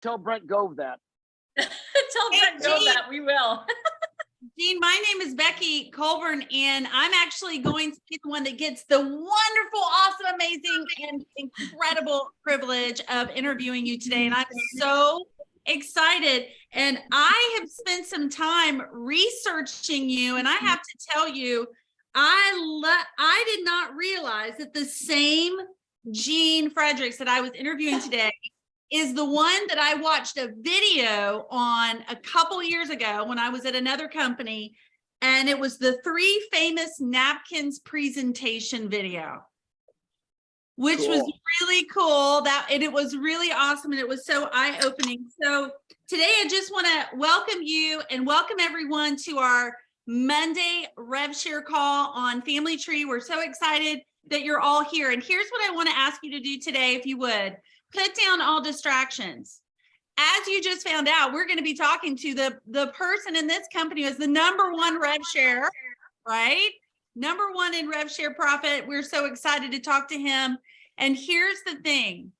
tell Brent Gove that. Tell Brent Gove that, we will. Gene, my name is Becky Colburn, and I'm actually going to be the one that gets the wonderful, awesome, amazing, and incredible privilege of interviewing you today. And I'm so excited. And I have spent some time researching you, and I have to tell you, I did not realize that the same Gene Frederick that I was interviewing today is the one that I watched a video on a couple years ago when I was at another company, and it was the 3 famous napkins presentation video, which was really cool. And it was really awesome, and it was so eye-opening. So today I just want to welcome you and welcome everyone to our Monday Rev Share call on Family Tree. We're so excited that you're all here. And here's what I want to ask you to do today, if you would. Put down all distractions. As you just found out, we're going to be talking to the person in this company who is the #1 Rev Share, right? #1 in Rev Share profit. We're so excited to talk to him. And here's the thing.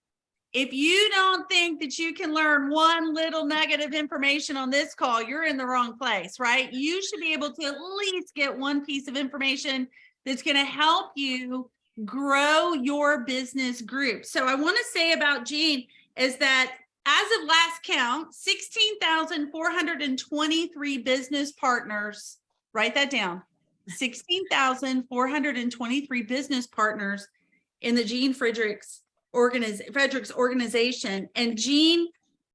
If you don't think that you can learn one little nugget of information on this call, you're in the wrong place, right? You should be able to at least get one piece of information that's going to help you grow your business group. So I want to say about Gene is that as of last count, 16,423 business partners, write that down, 16,423 business partners in the Gene Frederick's organization. And Gene,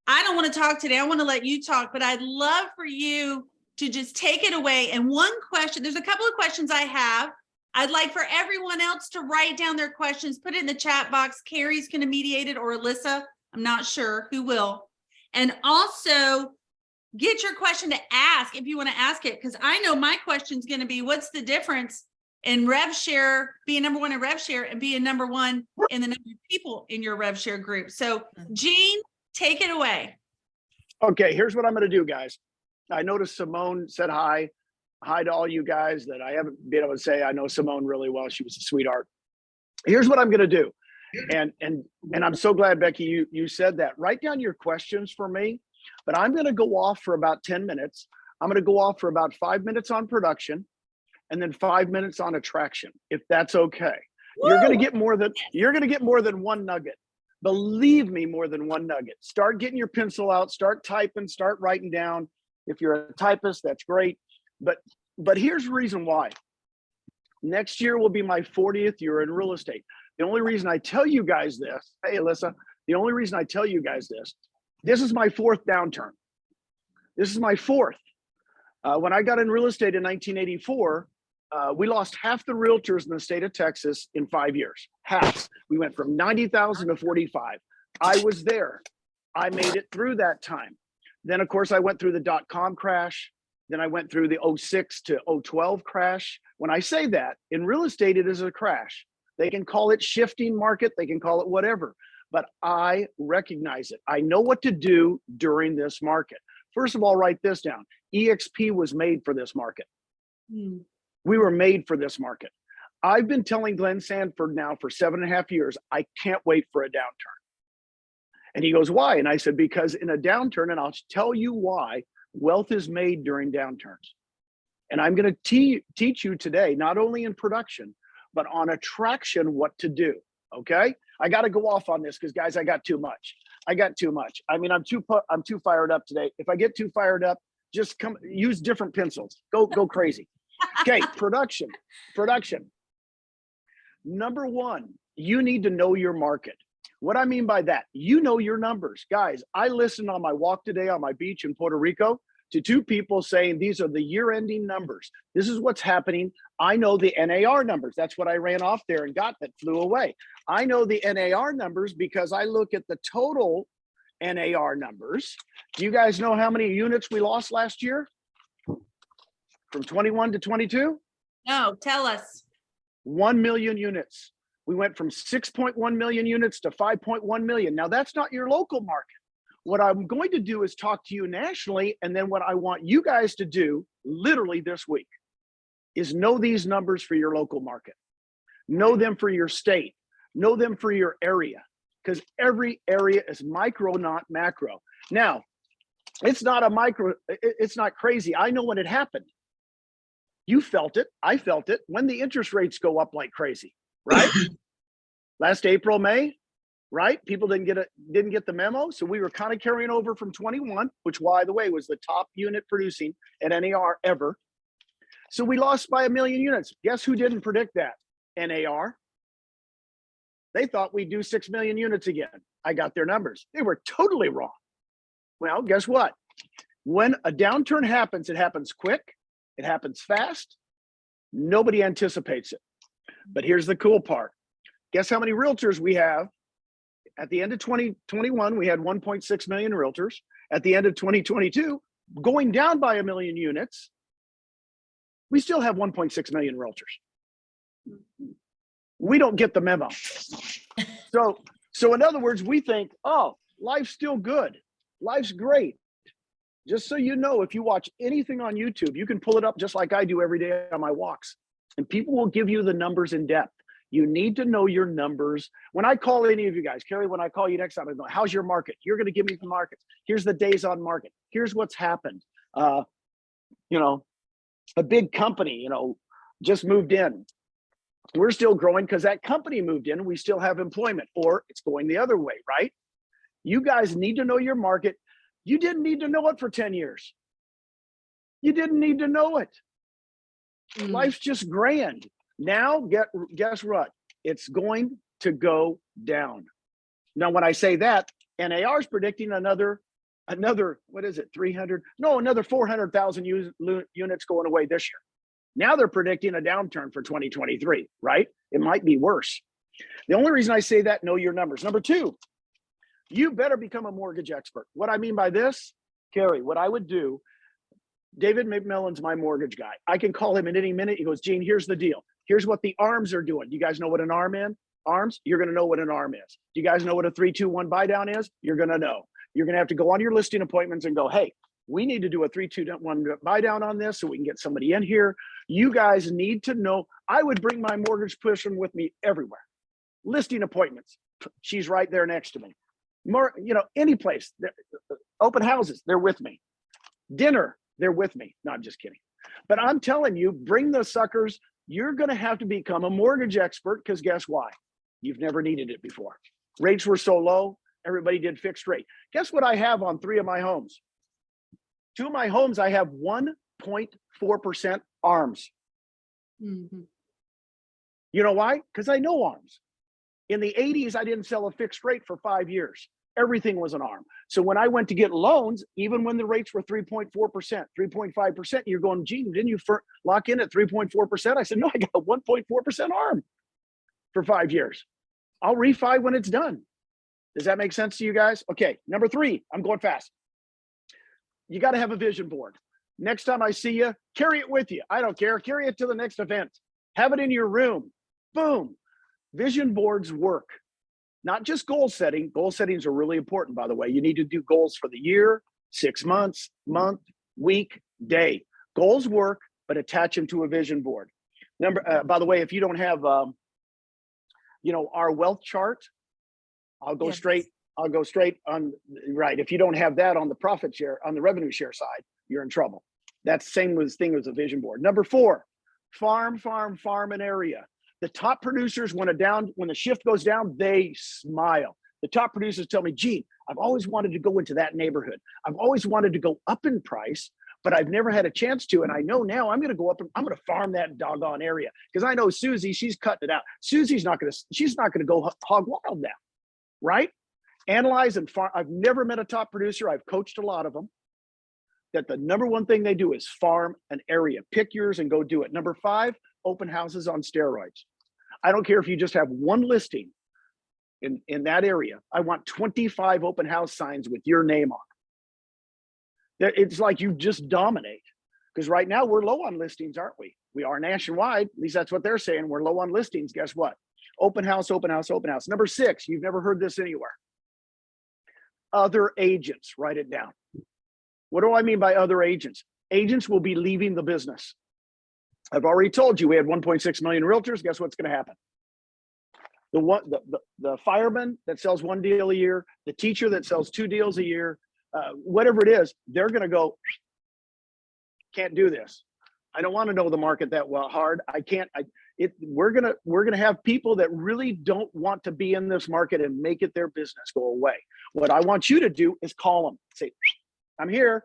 I don't want to talk today. I want to let you talk, but I'd love for you to just take it away. And one question, there's a couple of questions I have. I'd like for everyone else to write down their questions, put it in the chat box. Cari's going to mediate it, or Alyssa. I'm not sure who will. And also get your question to ask if you want to ask it, because I know my question is going to be, what's the difference in Rev Share, being #1 in Rev Share and being #1 in the number of people in your Rev Share group? So Gene, take it away. Okay, here's what I'm going to do, guys. I noticed Simone said hi. Hi to all you guys that I haven't been able to say. I know Simone really well. She was a sweetheart. Here's what I'm going to do. And I'm so glad, Becky, you said that. Write down your questions for me, but I'm going to go off for about 10 minutes. I'm going to go off for about 5 minutes on production and then 5 minutes on attraction, if that's okay. Woo! You're going to get more than one nugget. Believe me, more than one nugget. Start getting your pencil out, start typing, start writing down. If you're a typist, that's great. But here's the reason why. Next year will be my 40th year in real estate. The only reason I tell you guys this, hey, Alyssa, the only reason I tell you guys this is my 4th downturn. This is my 4th. When I got in real estate in 1984, we lost half the realtors in the state of Texas in 5 years. Half. We went from 90,000 to 45. I was there. I made it through that time. Then, of course, I went through the .com crash. Then I went through the 06 to 012 crash. When I say that, in real estate, it is a crash. They can call it shifting market. They can call it whatever. But I recognize it. I know what to do during this market. First of all, write this down. EXP was made for this market. We were made for this market. I've been telling Glenn Sanford now for 7.5 years, I can't wait for a downturn. And he goes, why? And I said, because in a downturn, and I'll tell you why, wealth is made during downturns. And I'm going to teach you today, not only in production, but on attraction, what to do. Okay. I got to go off on this because, guys, I got too much. I mean, I'm too fired up today. If I get too fired up, just use different pencils. Go crazy. Okay. Production. #1, you need to know your market. What I mean by that, you know your numbers. Guys, I listened on my walk today on my beach in Puerto Rico to 2 people saying these are the year-ending numbers. This is what's happening. I know the NAR numbers. That's what I ran off there and got that flew away. I know the NAR numbers because I look at the total NAR numbers. Do you guys know how many units we lost last year? From 21 to 22? No, tell us. 1 million units. We went from 6.1 million units to 5.1 million. Now, that's not your local market. What I'm going to do is talk to you nationally, and then what I want you guys to do literally this week is know these numbers for your local market. Know them for your state. Know them for your area, because every area is micro, not macro. Now, it's not a micro, it's not crazy. I know when it happened. You felt it. I felt it when the interest rates go up like crazy, right? Last April, May, right? People didn't get the memo. So we were kind of carrying over from 21, which, by the way, was the top unit producing at NAR ever. So we lost by 1 million units. Guess who didn't predict that? NAR. They thought we'd do 6 million units again. I got their numbers. They were totally wrong. Well, guess what? When a downturn happens, it happens quick. It happens fast. Nobody anticipates it. But here's the cool part. Guess how many realtors we have? At the end of 2021, we had 1.6 million realtors. At the end of 2022, going down by 1 million units, we still have 1.6 million realtors. We don't get the memo. So in other words, we think, oh, life's still good. Life's great. Just so you know, if you watch anything on YouTube, you can pull it up just like I do every day on my walks. And people will give you the numbers in depth. You need to know your numbers. When I call any of you guys, Cari, when I call you next time, I go, how's your market? You're going to give me the markets. Here's the days on market. Here's what's happened. You know, a big company, you know, just moved in. We're still growing because that company moved in. We still have employment, or it's going the other way, right? You guys need to know your market. You didn't need to know it for 10 years. You didn't need to know it. Life's just grand. Now, guess what? It's going to go down. Now, when I say that, NAR is predicting another, what is it, 300? No, another 400,000 units going away this year. Now they're predicting a downturn for 2023, right? It might be worse. The only reason I say that, know your numbers. Number two, you better become a mortgage expert. What I mean by this, Cari, what I would do, David McMillan's my mortgage guy. I can call him at any minute. He goes, Gene, here's the deal. Here's what the arms are doing. You guys know what an arm is? Arms? You're going to know what an arm is. Do you guys know what a 3-2-1 buy down is? You're going to know. You're going to have to go on your listing appointments and go, hey, we need to do a 3-2-1 buy down on this so we can get somebody in here. You guys need to know. I would bring my mortgage person with me everywhere. Listing appointments. She's right there next to me. More, you know, any place. Open houses, they're with me. Dinner, they're with me. No, I'm just kidding. But I'm telling you, bring the suckers. You're going to have to become a mortgage expert because guess why? You've never needed it before. Rates were so low, everybody did fixed rate. Guess what I have on 3 of my homes? 2 of my homes, I have 1.4% ARMs. Mm-hmm. You know why? Because I know ARMs. In the 80s, I didn't sell a fixed rate for 5 years. Everything was an ARM. So when I went to get loans, even when the rates were 3.4%, 3.5%, you're going, Gene, didn't you lock in at 3.4%? I said, no, I got a 1.4% ARM for 5 years. I'll refi when it's done. Does that make sense to you guys? Okay, number 3, I'm going fast. You got to have a vision board. Next time I see you, carry it with you. I don't care. Carry it to the next event. Have it in your room. Boom. Vision boards work. Not just goal setting. Goal settings are really important, by the way. You need to do goals for the year, 6 months, month, week, day. Goals work, but attach them to a vision board. By the way, if you don't have, you know, our wealth chart, I'll go straight on, right. If you don't have that on the profit share, on the revenue share side, you're in trouble. That's the same thing as a vision board. Number 4, farm an area. The top producers, when the shift goes down, they smile. The top producers tell me, Gene, I've always wanted to go into that neighborhood. I've always wanted to go up in price, but I've never had a chance to. And I know now I'm going to go up and I'm going to farm that doggone area. Because I know Susie, she's cutting it out. Susie's not going to go hog wild now, right? Analyze and farm. I've never met a top producer. I've coached a lot of them. That the number one thing they do is farm an area. Pick yours and go do it. Number 5, open houses on steroids. I don't care if you just have one listing in that area. I want 25 open house signs with your name on. It's like you just dominate. Because right now we're low on listings, aren't we? We are nationwide. At least that's what they're saying. We're low on listings. Guess what? Open house, open house, open house. Number 6, you've never heard this anywhere. Other agents, write it down. What do I mean by other agents? Agents will be leaving the business. I've already told you we had 1.6 million realtors. Guess what's going to happen? The fireman that sells 1 deal a year, the teacher that sells 2 deals a year, whatever it is, they're going to go, can't do this. I don't want to know the market that well hard. I can't. We're gonna have people that really don't want to be in this market and make it their business go away. What I want you to do is call them. Say, I'm here.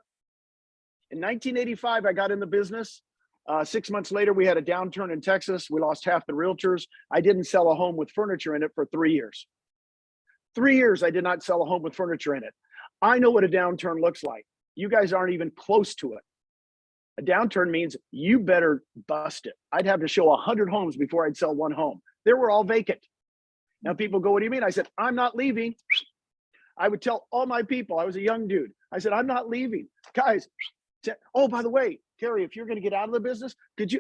In 1985, I got in the business. 6 months later, we had a downturn in Texas. We lost half the realtors. I didn't sell a home with furniture in it for 3 years. 3 years, I did not sell a home with furniture in it. I know what a downturn looks like. You guys aren't even close to it. A downturn means you better bust it. I'd have to show 100 homes before I'd sell one home. They were all vacant. Now people go, what do you mean? I said, I'm not leaving. I would tell all my people, I was a young dude. I said, I'm not leaving. Guys, oh, by the way, Cari, if you're going to get out of the business,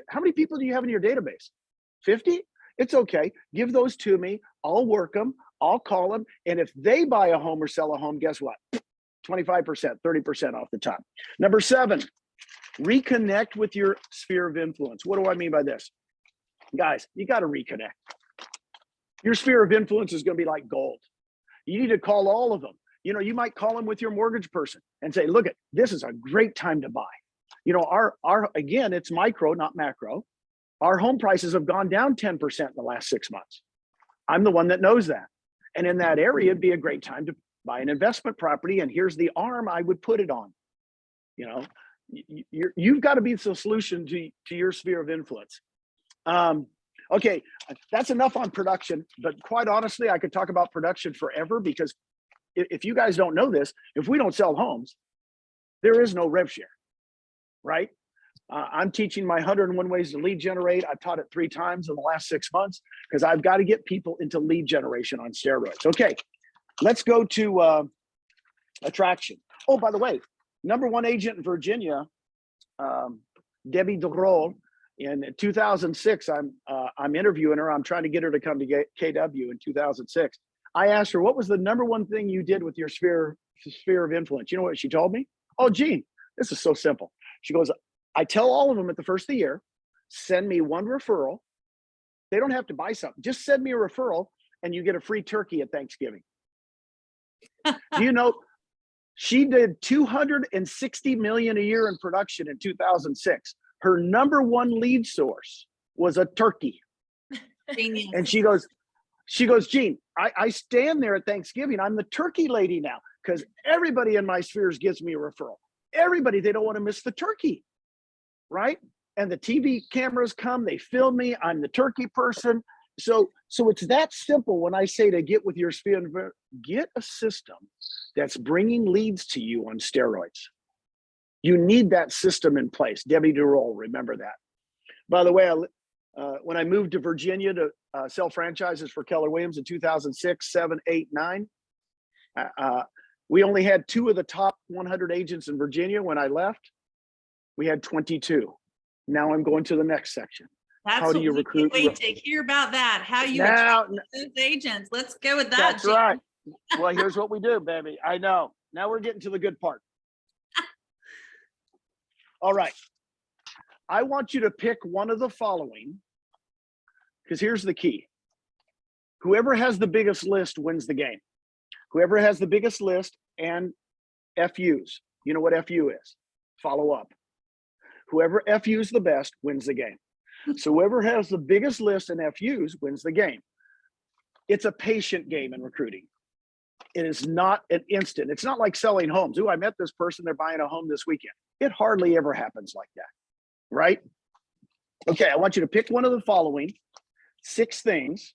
how many people do you have in your database? 50? It's okay. Give those to me. I'll work them. I'll call them. And if they buy a home or sell a home, guess what? 25%, 30% off the top. Number 7, reconnect with your sphere of influence. What do I mean by this? Guys, you got to reconnect. Your sphere of influence is going to be like gold. You need to call all of them. You know, you might call them with your mortgage person and say, look, this is a great time to buy. You know, our again, it's micro, not macro. Our home prices have gone down 10% in the last 6 months. I'm the one that knows that. And in that area, it'd be a great time to buy an investment property. And here's the arm I would put it on. You know, you've got to be the solution to your sphere of influence. Okay, that's enough on production, but quite honestly, I could talk about production forever, because if you guys don't know this, if we don't sell homes, there is no rev share, right? I'm teaching my 101 ways to lead generate. I've taught it 3 times in the last 6 months, because I've got to get people into lead generation on steroids. Okay, let's go to attraction. Oh, by the way, #1 agent in Virginia, Debbie DeRoll. In 2006, I'm interviewing her. I'm trying to get her to come to KW in 2006. I asked her, what was the #1 thing you did with your sphere of influence? You know what she told me? Oh, Gene, this is so simple. She goes, I tell all of them at the first of the year, send me 1 referral. They don't have to buy something. Just send me a referral and you get a free turkey at Thanksgiving. Do you know, she did $260 million a year in production in 2006. Her #1 lead source was a turkey. Genius. And she goes, Gene, I stand there at Thanksgiving. I'm the turkey lady now, because everybody in my spheres gives me a referral. Everybody, they don't want to miss the turkey, right? And the TV cameras come, they film me. I'm the turkey person. So it's that simple when I say to get with your sphere, get a system that's bringing leads to you on steroids. You need that system in place. Debbie DeRoll, remember that. By the way, when I moved to Virginia to sell franchises for Keller Williams in 2006, 7, 8, 9, we only had 2 of the top 100 agents in Virginia. When I left, we had 22. Now I'm going to the next section. That's How do you recruit? Wait to hear about that. How you Now, attract those agents. Let's go with that. that's Gene. right. Well, here's what we do, baby. I know. Now we're getting to the good part. All right. I want you to pick one of the following, because here's the key. Whoever has the biggest list wins the game. Whoever has the biggest list and FUs, you know what FU is? Follow up. Whoever FUs the best wins the game. So whoever has the biggest list and FUs wins the game. It's a patient game in recruiting. It is not an instant. It's not like selling homes. Ooh, I met this person, they're buying a home this weekend. It hardly ever happens like that, right? Okay, I want you to pick one of the following 6 things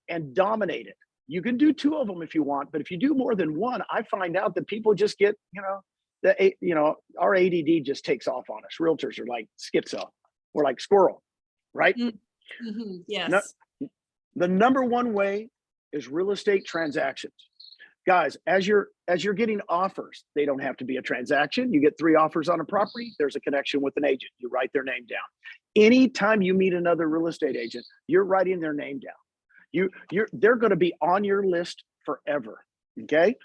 and dominate it. You can do 2 of them if you want, but if you do more than 1, I find out that people just get, our ADD just takes off on us. Realtors are like schizo. We're like squirrel, right? Mm-hmm. Yes. The #1 way is real estate transactions. Guys, as you're getting offers, they don't have to be a transaction. You get 3 offers on a property, there's a connection with an agent. You write their name down. Anytime you meet another real estate agent, you're writing their name down. They're going to be on your list forever. Okay.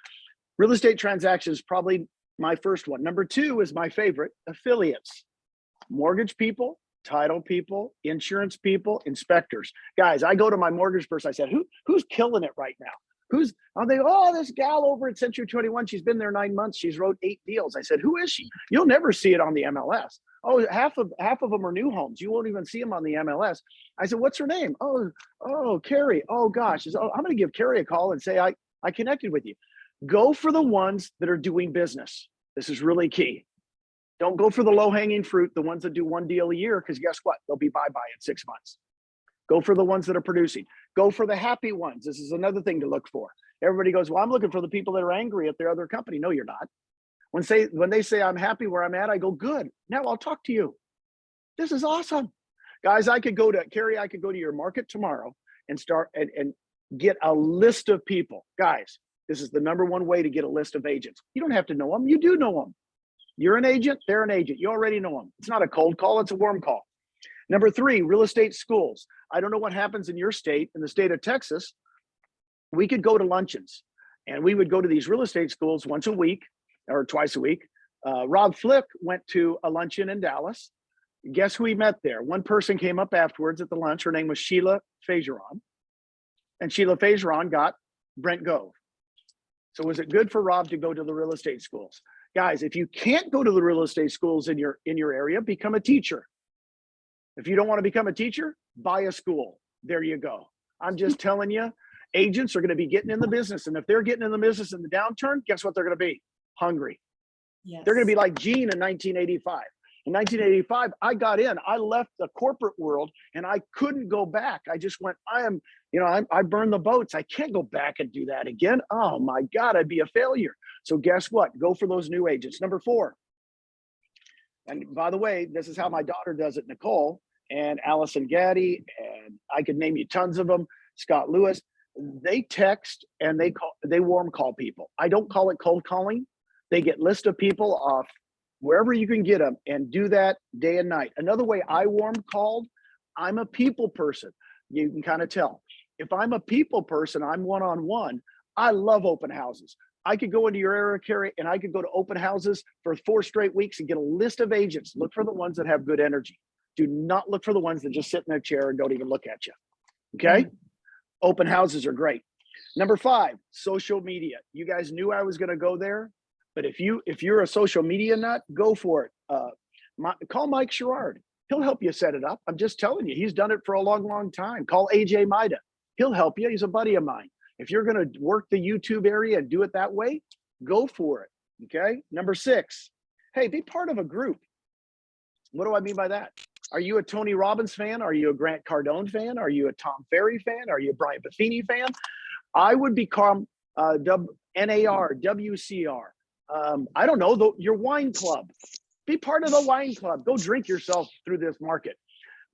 Real estate transactions is probably my first one. #2 is my favorite, affiliates. Mortgage people, title people, insurance people, inspectors. Guys, I go to my mortgage person, I said, who's killing it right now? Oh, this gal over at Century 21, she's been there 9 months. She's wrote 8 deals. I said, who is she? You'll never see it on the MLS. Oh, half of them are new homes. You won't even see them on the MLS. I said, what's her name? Oh, Cari. Oh gosh. Said, I'm going to give Cari a call and say, I connected with you. Go for the ones that are doing business. This is really key. Don't go for the low hanging fruit, the ones that do 1 deal a year, because guess what? They'll be bye-bye in 6 months. Go for the ones that are producing. Go for the happy ones. This is another thing to look for. Everybody goes, well, I'm looking for the people that are angry at their other company. No, you're not. When they say I'm happy where I'm at, I go, good. Now I'll talk to you. This is awesome. Guys, Cari, I could go to your market tomorrow and start and get a list of people. Guys, this is the #1 way to get a list of agents. You don't have to know them. You do know them. You're an agent, they're an agent. You already know them. It's not a cold call, it's a warm call. #3, real estate schools. I don't know what happens in your state, in the state of Texas. We could go to luncheons and we would go to these real estate schools once a week or twice a week. Rob Flick went to a luncheon in Dallas. Guess who he met there? One person came up afterwards at the lunch. Her name was Sheila Fageron. And Sheila Fageron got Brent Gove. So was it good for Rob to go to the real estate schools? Guys, if you can't go to the real estate schools in your area, become a teacher. If you don't want to become a teacher, buy a school. There you go. I'm just telling you, agents are going to be getting in the business. And if they're getting in the business in the downturn, guess what they're going to be? Hungry. Yes. They're going to be like Gene in 1985. In 1985, I got in. I left the corporate world and I couldn't go back. I just went, I burned the boats. I can't go back and do that again. Oh my God, I'd be a failure. So guess what? Go for those new agents. #4. And by the way, this is how my daughter does it, Nicole and Allison Gaddy, and I could name you tons of them, Scott Lewis. They text and they warm call people. I don't call it cold calling. They get list of people off wherever you can get them and do that day and night. Another way I warm called, I'm a people person. You can kind of tell. If I'm a people person, I'm one-on-one. I love open houses. I could go into your area, Cari, and I could go to open houses for 4 straight weeks and get a list of agents. Look for the ones that have good energy. Do not look for the ones that just sit in their chair and don't even look at you. Okay? Open houses are great. #5, social media. You guys knew I was going to go there, but if you're a social media nut, go for it. Call Mike Sherrard. He'll help you set it up. I'm just telling you, he's done it for a long, long time. Call AJ Maida. He'll help you. He's a buddy of mine. If you're going to work the YouTube area and do it that way, go for it. Okay. #6, hey, be part of a group. What do I mean by that? Are you a Tony Robbins fan? Are you a Grant Cardone fan? Are you a Tom Ferry fan? Are you a Brian Buffini fan? I would become NAR, WCR. I don't know, your wine club. Be part of the wine club. Go drink yourself through this market.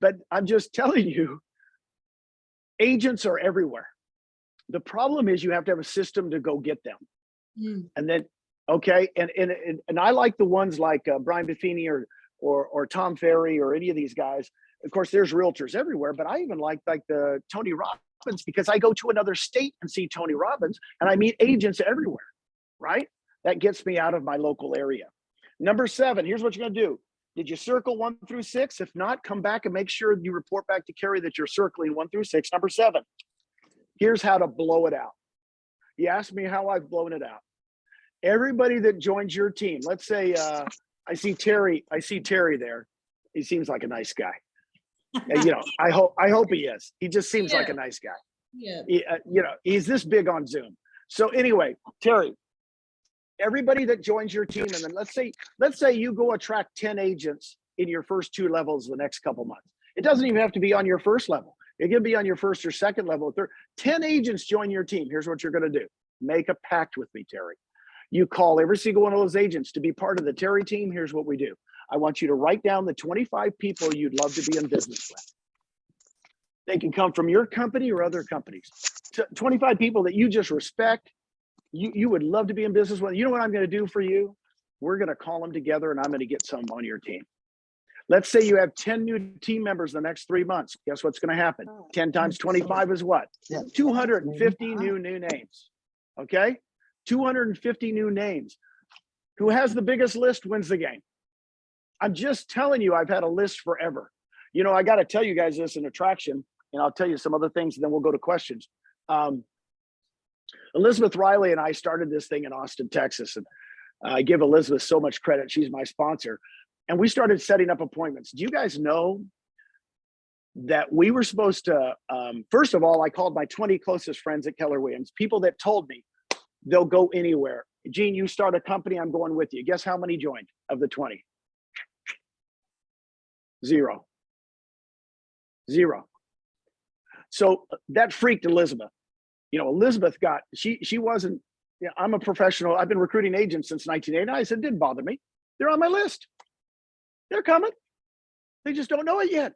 But I'm just telling you, agents are everywhere. The problem is you have to have a system to go get them. And then, okay, and I like the ones like Brian Buffini or Tom Ferry or any of these guys. Of course, there's realtors everywhere, but I even like the Tony Robbins, because I go to another state and see Tony Robbins and I meet agents everywhere, right? That gets me out of my local area. #7, here's what you're going to do. Did you circle 1 through 6? If not, come back and make sure you report back to Cari that you're circling 1 through 6. #7, here's how to blow it out. You asked me how I've blown it out. Everybody that joins your team, let's say I see Terry there. He seems like a nice guy. I hope he is. He just seems like a nice guy. Yeah. He's this big on Zoom. So anyway, Terry, everybody that joins your team, and then let's say you go attract 10 agents in your first 2 levels the next couple months. It doesn't even have to be on your first level. It can be on your first or second level. 10 agents join your team. Here's what you're going to do. Make a pact with me, Terry. You call every single one of those agents to be part of the Terry team. Here's what we do. I want you to write down the 25 people you'd love to be in business with. They can come from your company or other companies. 25 people that you just respect, you would love to be in business with. You know what I'm going to do for you? We're going to call them together and I'm going to get some on your team. Let's say you have 10 new team members in the next 3 months. Guess what's going to happen? 10 times 25 is what? 250 new names. Okay? 250 new names. Who has the biggest list wins the game. I'm just telling you, I've had a list forever. I got to tell you guys this in attraction, and I'll tell you some other things, and then we'll go to questions. Elizabeth Riley and I started this thing in Austin, Texas. And I give Elizabeth so much credit. She's my sponsor. And we started setting up appointments. Do you guys know that we were supposed to, first of all, I called my 20 closest friends at Keller Williams, people that told me they'll go anywhere. Gene, you start a company, I'm going with you. Guess how many joined of the 20? Zero. So that freaked Elizabeth. You know, Elizabeth got, she wasn't, you know, I'm a professional. I've been recruiting agents since 1989. I said, it didn't bother me. They're on my list. They're coming. They just don't know it yet.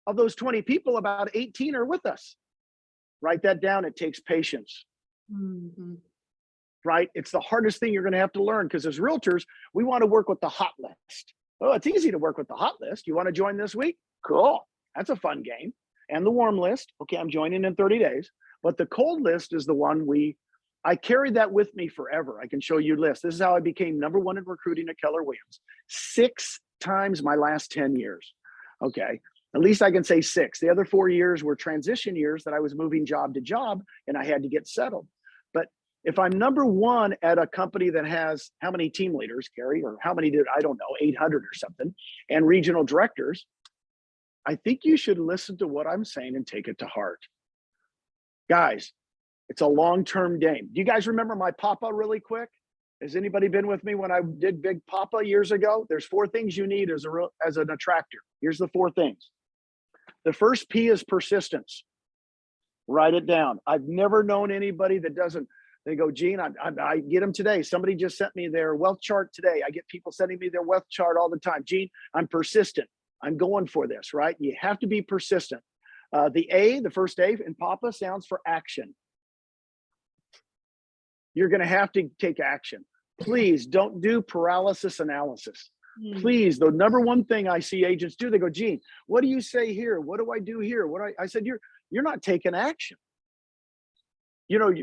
Of those 20 people, about 18 are with us. Write that down. It takes patience. Mhm. Right? It's the hardest thing you're going to have to learn, because as realtors, we want to work with the hot list. Oh, it's easy to work with the hot list. You want to join this week? Cool. That's a fun game. And the warm list. Okay, I'm joining in 30 days. But the cold list is the one I carried that with me forever. I can show you lists. This is how I became #1 in recruiting at Keller Williams. 6 times my last 10 years. Okay. At least I can say 6. The other 4 years were transition years that I was moving job to job and I had to get settled. But if I'm #1 at a company that has how many team leaders, Cari, or how many did, I don't know, 800 or something, and regional directors, I think you should listen to what I'm saying and take it to heart. Guys, it's a long-term game. Do you guys remember my Papa really quick? Has anybody been with me when I did Big Papa years ago? There's 4 things you need as an attractor. Here's the 4 things. The first P is persistence. Write it down. I've never known anybody that doesn't. They go, Gene, I get them today. Somebody just sent me their wealth chart today. I get people sending me their wealth chart all the time. Gene, I'm persistent. I'm going for this, right? You have to be persistent. The A, the first A in Papa stands for action. You're going to have to take action. Please don't do paralysis analysis. Please, the #1 thing I see agents do, they go, Gene, what do you say here? What do I do here? I said, you're not taking action. You know,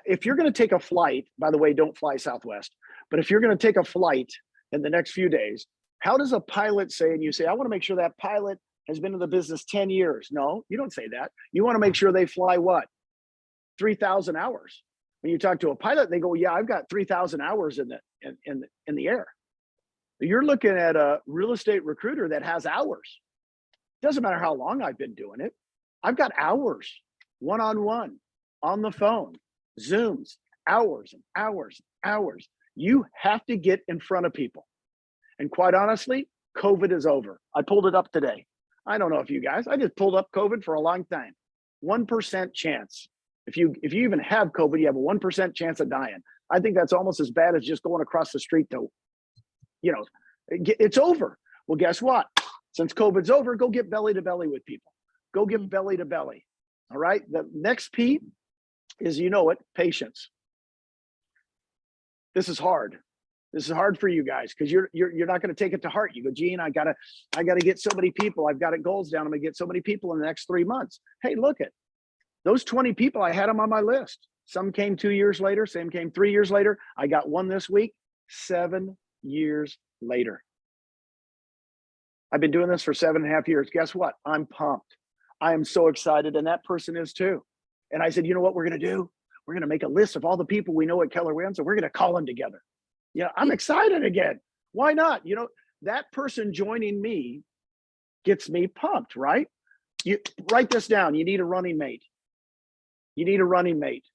if you're going to take a flight, by the way, don't fly Southwest, but if you're going to take a flight in the next few days, how does a pilot say, and you say, I want to make sure that pilot has been in the business 10 years. No, you don't say that. You want to make sure they fly what? 3,000 hours. When you talk to a pilot, they go, yeah, I've got 3,000 hours in the air. You're looking at a real estate recruiter that has hours. Doesn't matter how long I've been doing it. I've got hours, one-on-one, on the phone, Zooms, hours and hours and hours. You have to get in front of people. And quite honestly, COVID is over. I pulled it up today. I don't know if you guys, I just pulled up COVID for a long time. 1% chance. If you even have COVID, you have a 1% chance of dying. I think that's almost as bad as just going across the street to, you know, it's over. Well, guess what? Since COVID's over, go get belly to belly with people. Go get belly to belly. All right. The next P is, you know it, patience. This is hard. This is hard for you guys because you're not going to take it to heart. You go, Gene, I gotta get so many people. I've got it goals down. I'm gonna get so many people in the next 3 months. Hey, look at those 20 people. I had them on my list. Some came 2 years later. Some came 3 years later. I got one this week. 7 years later. I've been doing this for 7.5 years. Guess what? I'm pumped. I am so excited, and that person is too. And I said, you know what we're gonna do? We're gonna make a list of all the people we know at Keller Williams, and we're gonna call them together. Yeah, I'm excited again. Why not? You know, that person joining me gets me pumped, right? You write this down. You need a running mate. You need a running mate.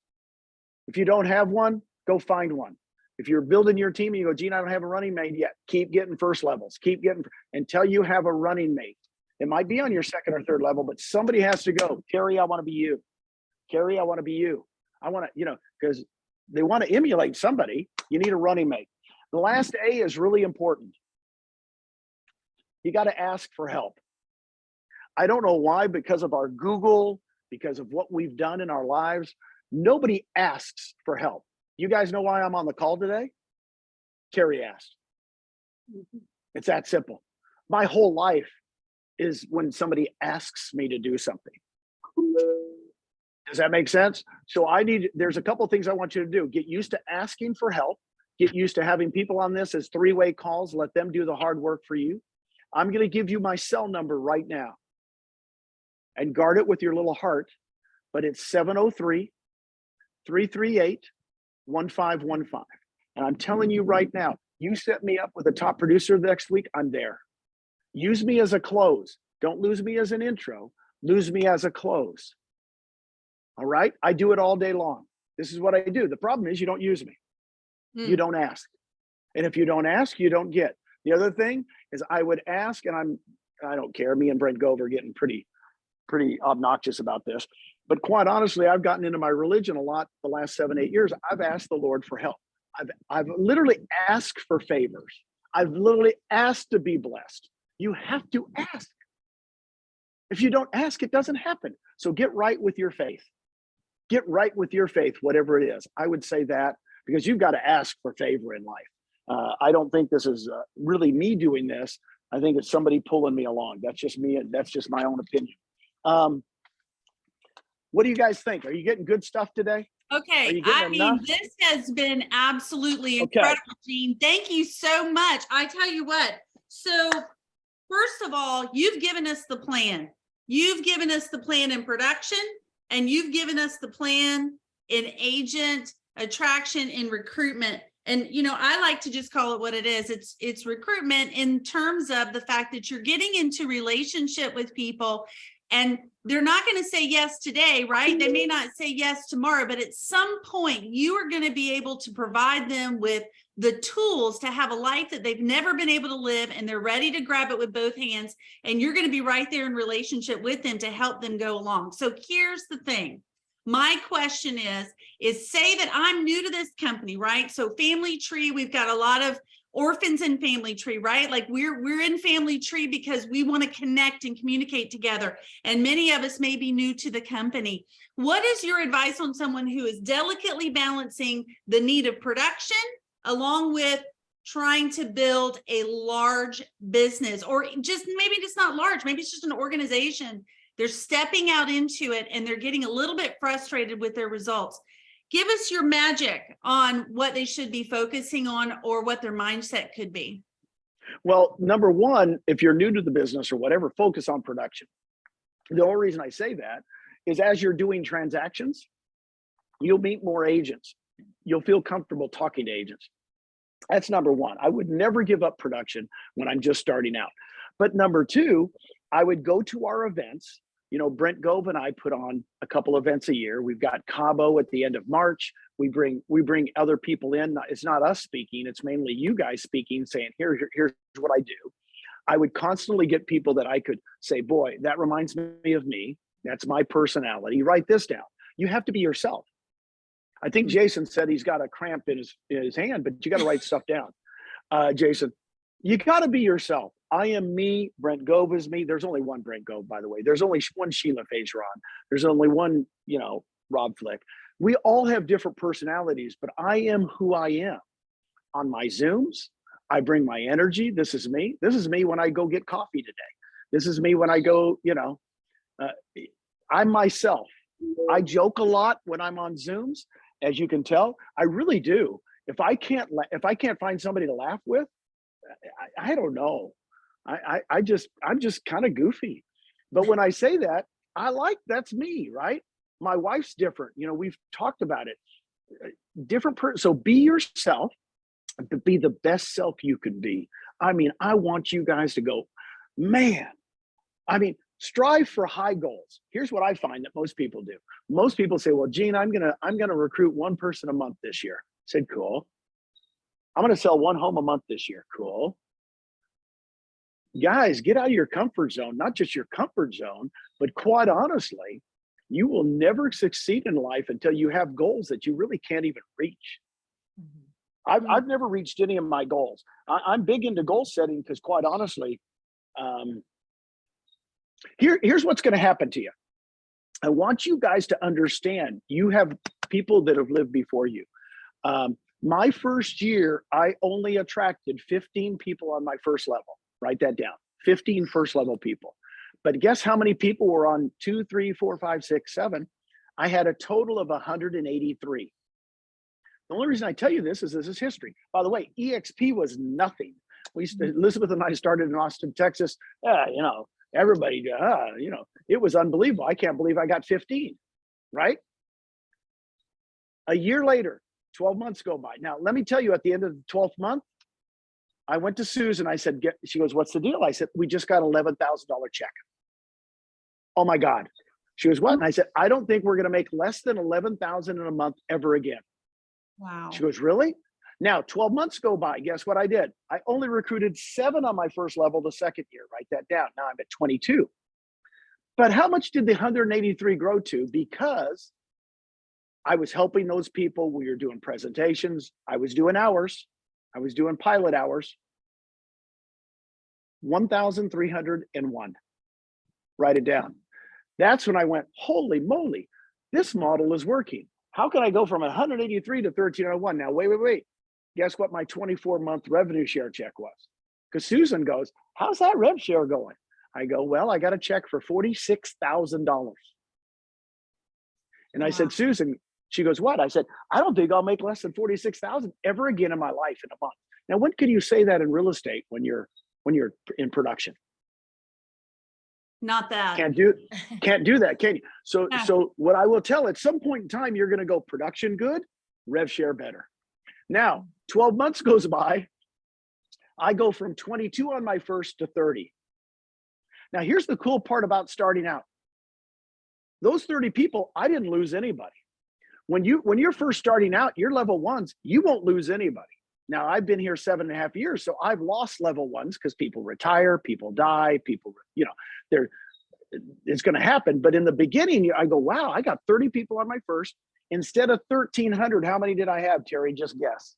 If you don't have one, go find one. If you're building your team and you go, Gene, I don't have a running mate yet, keep getting first levels. Keep getting until you have a running mate. It might be on your second or third level, but somebody has to go. Cari, I want to be you. Cari, I want to be you. I want to, you know, because they want to emulate somebody. You need a running mate. The last A is really important. You got to ask for help. I don't know why, because of our Google, because of what we've done in our lives, nobody asks for help. You guys know why I'm on the call today? Cari asked. It's that simple. My whole life is when somebody asks me to do something. Does that make sense? So there's a couple of things I want you to do. Get used to asking for help. Get used to having people on this as 3-way calls. Let them do the hard work for you. I'm going to give you my cell number right now. And guard it with your little heart. But it's 703 338-1515. And I'm telling you right now, you set me up with a top producer next week, I'm there. Use me as a close. Don't lose me as an intro. Lose me as a close. All right? I do it all day long. This is what I do. The problem is you don't use me. You don't ask. And if you don't ask, you don't get. The other thing is I would ask, and I don't care. Me and Brent Gove are getting pretty obnoxious about this. But quite honestly, I've gotten into my religion a lot the last 7-8 years. I've asked the Lord for help. I've literally asked for favors. I've literally asked to be blessed. You have to ask. If you don't ask, it doesn't happen. So get right with your faith. Get right with your faith, whatever it is. I would say that because you've got to ask for favor in life. I don't think this is really me doing this. I think it's somebody pulling me along. That's just me. That's just my own opinion. What do you guys think? Are you getting good stuff today? Okay, I mean, this has been absolutely incredible, Gene. Thank you so much. I tell you what, so first of all, you've given us the plan. You've given us the plan in production, and you've given us the plan in agent attraction and recruitment. And, you know, I like to just call it what it is. It's recruitment in terms of the fact that you're getting into relationship with people and they're not going to say yes today, right? They may not say yes tomorrow, but at some point you are going to be able to provide them with the tools to have a life that they've never been able to live, and they're ready to grab it with both hands. And you're going to be right there in relationship with them to help them go along. So here's the thing. My question is say that I'm new to this company, right? So Family Tree, we've got a lot of orphans in Family Tree, right? Like we're in Family Tree because we want to connect and communicate together. And many of us may be new to the company. What is your advice on someone who is delicately balancing the need of production along with trying to build a large business, or just maybe it's not large, maybe it's just an organization? They're stepping out into it and they're getting a little bit frustrated with their results. Give us your magic on what they should be focusing on or what their mindset could be. Well, number one, if you're new to the business or whatever, focus on production. The only reason I say that is as you're doing transactions, you'll meet more agents. You'll feel comfortable talking to agents. That's number one. I would never give up production when I'm just starting out. But number two, I would go to our events. You know, Brent Gove and I put on a couple events a year. We've got Cabo at the end of March. We bring other people in. It's not us speaking. It's mainly you guys speaking, saying, here's what I do. I would constantly get people that I could say, boy, that reminds me of me. That's my personality. Write this down. You have to be yourself. I think Jason said he's got a cramp in his hand, but you got to write stuff down. Jason, you got to be yourself. I am me. Brent Gove is me. There's only one Brent Gove, by the way. There's only one Sheila Fageron. There's only one, Rob Flick. We all have different personalities, but I am who I am. On my Zooms, I bring my energy. This is me. This is me when I go get coffee today. This is me when I go, I'm myself. I joke a lot when I'm on Zooms, as you can tell. I really do. If I can't find somebody to laugh with, I don't know. I'm just kind of goofy. But when I say that, that's me, right? My wife's different. We've talked about it. Different person. So be yourself, but be the best self you can be. I mean, I want you guys to go, man. I mean, strive for high goals. Here's what I find that most people do. Most people say, well, Gene, I'm gonna recruit one person a month this year. I said, cool. I'm gonna sell one home a month this year. Cool. Guys, get out of your comfort zone, not just your comfort zone, but quite honestly, you will never succeed in life until you have goals that you really can't even reach. I've never reached any of my goals. I'm big into goal setting because quite honestly, here's what's going to happen to you. I want you guys to understand you have people that have lived before you. My first year, I only attracted 15 people on my first level. Write that down. 15 first level people. But guess how many people were on 2, 3, 4, 5, 6, 7? I had a total of 183. The only reason I tell you this is history. By the way, EXP was nothing. Elizabeth and I started in Austin, Texas. Everybody, it was unbelievable. I can't believe I got 15, right? A year later, 12 months go by. Now, let me tell you, at the end of the 12th month, I went to Susan. I said, she goes, what's the deal? I said, we just got $11,000 check. Oh my God. She goes, what? And I said, I don't think we're going to make less than 11,000 in a month ever again. Wow. She goes, really? Now, 12 months go by. Guess what I did? I only recruited 7 on my first level the second year. Write that down. Now I'm at 22. But how much did the 183 grow to? Because I was helping those people. We were doing presentations. I was doing hours. I was doing pilot hours. 1,301. Write it down. That's when I went, holy moly, this model is working. How can I go from 183 to 1,301? Now, wait. Guess what my 24-month revenue share check was? Because Susan goes, how's that rev share going? I go, well, I got a check for $46,000. And I said, Susan, she goes, what? I said, I don't think I'll make less than 46,000 ever again in my life in a month. Now, when can you say that in real estate when you're in production? Not that. Can't do that, can you? So, Yeah. so what I will tell, at some point in time, you're going to go production good, rev share better. Now, 12 months goes by. I go from 22 on my first to 30. Now, here's the cool part about starting out. Those 30 people, I didn't lose anybody. When you're first starting out, you're level ones, you won't lose anybody. Now, I've been here 7.5 years, so I've lost level ones because people retire, people die, people, it's going to happen. But in the beginning, I go, wow, I got 30 people on my first. Instead of 1,300, how many did I have, Terry? Just guess.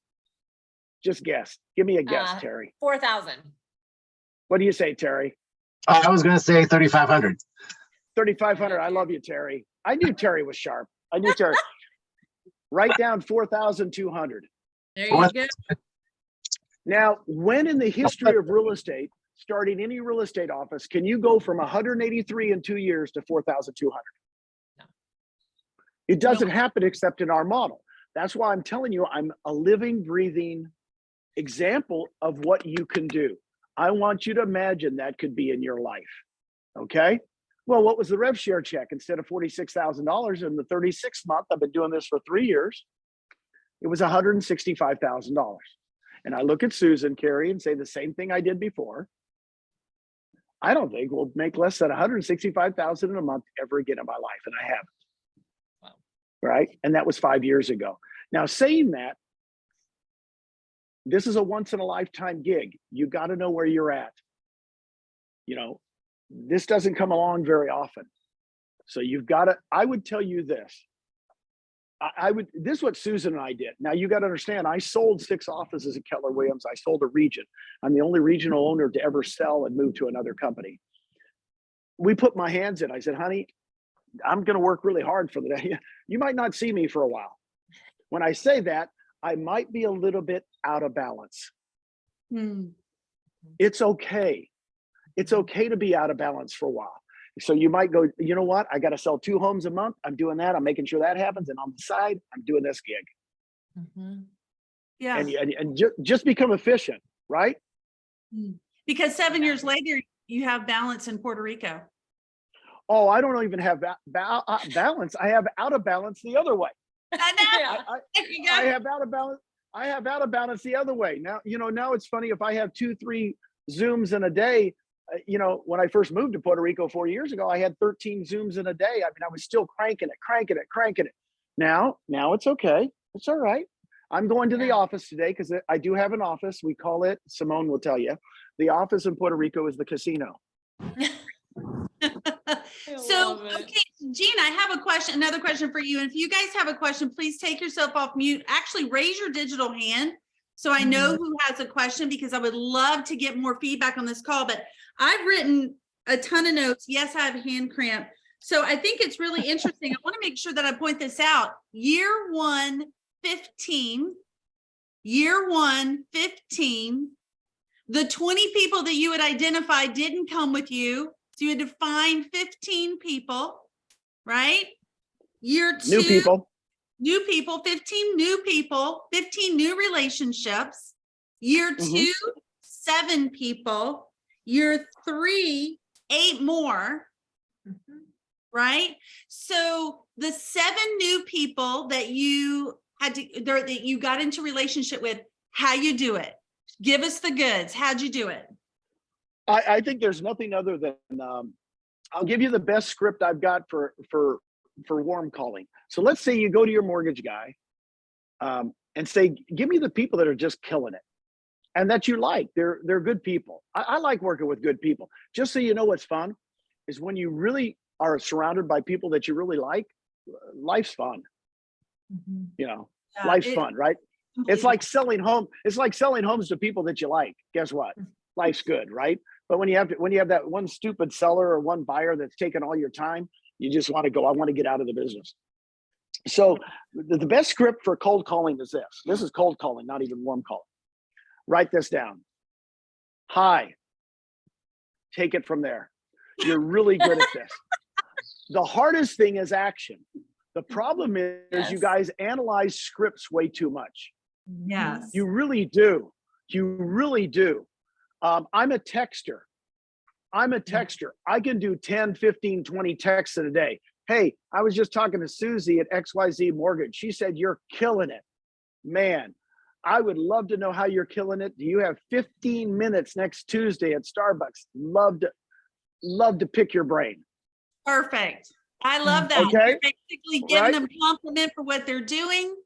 Just guess. Give me a guess, Terry. 4,000. What do you say, Terry? I was going to say 3,500. 3,500. I love you, Terry. I knew Terry was sharp. I knew Terry. Write down 4,200. There you What? go. Now, when in the history of real estate, starting any real estate office, can you go from 183 in 2 years to 4,200? No. It doesn't happen except in our model. That's why I'm telling you, I'm a living, breathing example of what you can do. I want you to imagine that could be in your life. Okay. Well, what was the rev share check? Instead of $46,000 in the 36th month, I've been doing this for 3 years. It was $165,000. And I look at Susan, Cari, and say the same thing I did before. I don't think we'll make less than $165,000 in a month ever again in my life. And I haven't. Wow. Right. And that was 5 years ago. Now, saying that, this is a once in a lifetime gig. You got to know where you're at. This doesn't come along very often. So you've got to, I would tell you this. This is what Susan and I did. Now you got to understand, I sold 6 offices at Keller Williams. I sold a region. I'm the only regional owner to ever sell and move to another company. We put my hands in. I said, honey, I'm going to work really hard for the day. You might not see me for a while. When I say that, I might be a little bit out of balance. It's okay. It's okay to be out of balance for a while. So you might go, you know what? I got to sell 2 homes a month. I'm doing that. I'm making sure that happens. And on the side, I'm doing this gig. Mm-hmm. Yeah. And just become efficient, right? Because 7 years later, you have balance in Puerto Rico. Oh, I don't even have balance. I have out of balance the other way. I know. I have out of balance. I have out of balance the other way. Now, now it's funny if I have 2-3 Zooms in a day. When I first moved to Puerto Rico 4 years ago, I had 13 Zooms in a day. I mean, I was still cranking it. Now it's okay. It's all right. I'm going to the office today because I do have an office. We call it, Simone will tell you, the office in Puerto Rico is the casino. So, okay, Gene, I have another question for you. And if you guys have a question, please take yourself off mute. Actually, raise your digital hand so I know who has a question, because I would love to get more feedback on this call. But I've written a ton of notes. Yes, I have a hand cramp. So I think it's really interesting. I want to make sure that I point this out. Year 1, 15. The 20 people that you had identified didn't come with you. So you had to find 15 people, right? Year 2. New people, 15 new people, 15 new relationships. Year 2, 7 people. Year 3, 8 more. right? So the 7 new people that you had to, that you got into relationship with, how you do it? Give us the goods. How'd you do it? I think there's nothing other than I'll give you the best script I've got for warm calling. So let's say you go to your mortgage guy and say, give me the people that are just killing it and that you like. They're good people. I like working with good people. Just so you know, what's fun is when you really are surrounded by people that you really like, life's fun. You know, life's fun, right? It's like selling home. It's like selling homes to people that you like. Guess what? Life's good, right? But when you have that one stupid seller or one buyer that's taking all your time, you just want to go, I want to get out of the business. So the best script for cold calling is this. This is cold calling, not even warm calling. Write this down. Hi. Take it from there. You're really good at this. The hardest thing is action. The problem is you guys analyze scripts way too much. Yes. You really do. You really do. I'm a texter. I can do 10, 15, 20 texts in a day. Hey, I was just talking to Susie at XYZ Mortgage. She said, you're killing it. Man, I would love to know how you're killing it. Do you have 15 minutes next Tuesday at Starbucks? Love to pick your brain. Perfect. I love that. Okay. You're basically giving them compliment for what they're doing.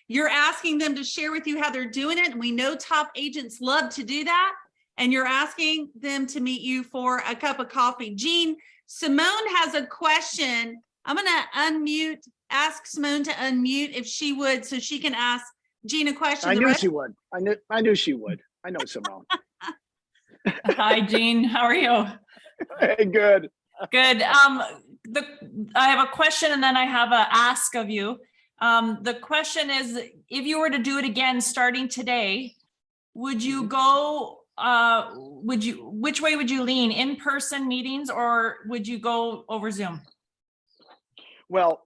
You're asking them to share with you how they're doing it. And we know top agents love to do that. And you're asking them to meet you for a cup of coffee. Gene, Simone has a question. I'm going to ask Simone to unmute if she would, so she can ask Gene a question. I knew she would. I knew she would. I know Simone. Hi, Gene. How are you? Hey, good. Good. I have a question and then I have a ask of you. The question is, if you were to do it again starting today, would you go, which way would you lean? In-person meetings or would you go over Zoom? Well,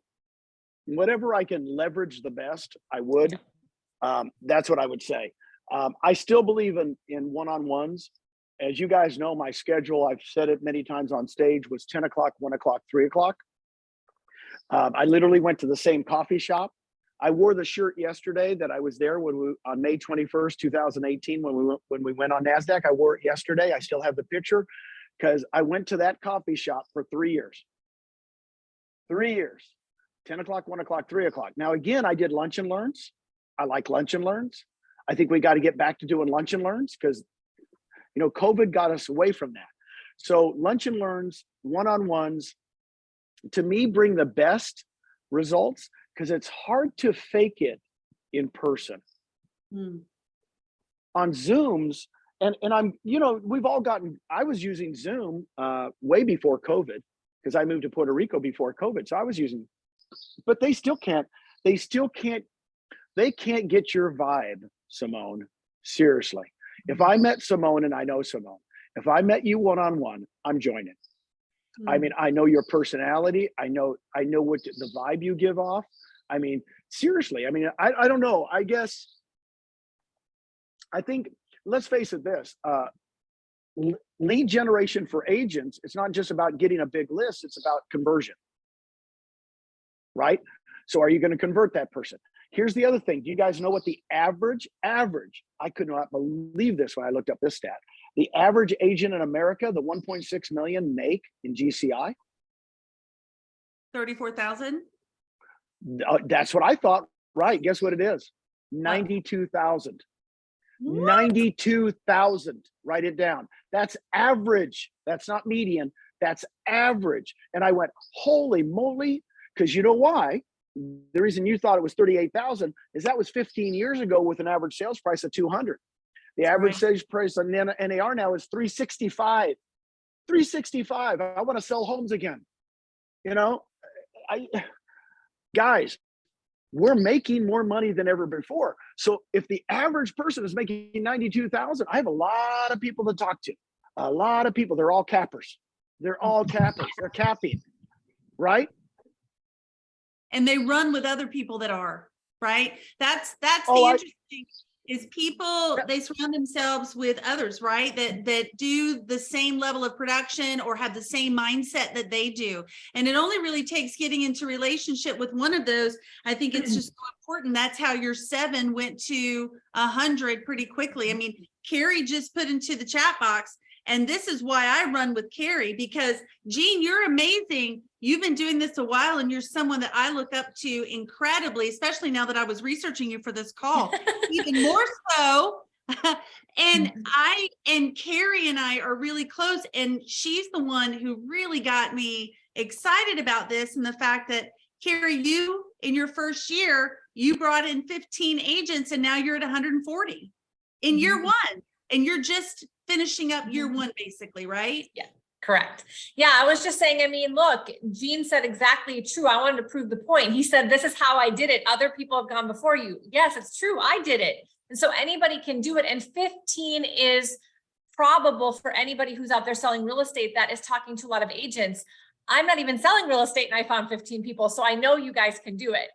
whatever I can leverage the best, I would. That's what I would say. I still believe in one-on-ones. As you guys know, my schedule, I've said it many times on stage, was 10 o'clock, 1 o'clock, 3 o'clock. I literally went to the same coffee shop. I wore the shirt yesterday that I was there on May 21st, 2018, when we went on NASDAQ. I wore it yesterday. I still have the picture because I went to that coffee shop for 3 years. 3 years, 10 o'clock, 1 o'clock, 3 o'clock. Now, again, I did lunch and learns. I like lunch and learns. I think we got to get back to doing lunch and learns because, you know, COVID got us away from that. So lunch and learns, one-on-ones, to me, bring the best results because it's hard to fake it in person. On Zooms, and I'm, you know, I was using Zoom way before COVID because I moved to Puerto Rico before COVID. So I was using, but they can't get your vibe, Simone. Seriously. If I met Simone, and I know Simone, if I met you one-on-one, I'm joining. I mean, I know your personality. I know what the vibe you give off. I mean, seriously, I mean, I don't know. I guess, I think, let's face it, lead generation for agents, it's not just about getting a big list, it's about conversion, right? So are you going to convert that person? Here's the other thing. Do you guys know what the average, I could not believe this when I looked up this stat. The average agent in America, the 1.6 million make in GCI? 34,000. That's what I thought. Right. Guess what it is? 92,000. 92,000. Write it down. That's average. That's not median. That's average. And I went, holy moly. Because you know why? The reason you thought it was 38,000 is that was 15 years ago with an average sales price of 200. The average sales price on NAR now is 365. 365. I want to sell homes again. You know, guys, we're making more money than ever before. So if the average person is making 92,000, I have a lot of people to talk to. A lot of people. They're all cappers. They're all cappers. They're capping, right? And they run with other people that are, right? That's the Oh, interesting. is people, they surround themselves with others, right? That do the same level of production or have the same mindset that they do. And it only really takes getting into relationship with one of those. I think it's just so important. That's how your 7 went to 100 pretty quickly. I mean, Cari just put into the chat box, and this is why I run with Cari, because Gene, you're amazing. You've been doing this a while, and you're someone that I look up to incredibly, especially now that I was researching you for this call, even more so. And Cari and I are really close, and she's the one who really got me excited about this. And the fact that, Cari, you in your first year, you brought in 15 agents, and now you're at 140 in year one, and you're just finishing up year one, basically, right? Yeah, correct. Yeah, I was just saying, I mean, look, Gene said exactly true. I wanted to prove the point. He said, this is how I did it. Other people have gone before you. Yes, it's true. I did it. And so anybody can do it. And 15 is probable for anybody who's out there selling real estate that is talking to a lot of agents. I'm not even selling real estate, and I found 15 people. So I know you guys can do it.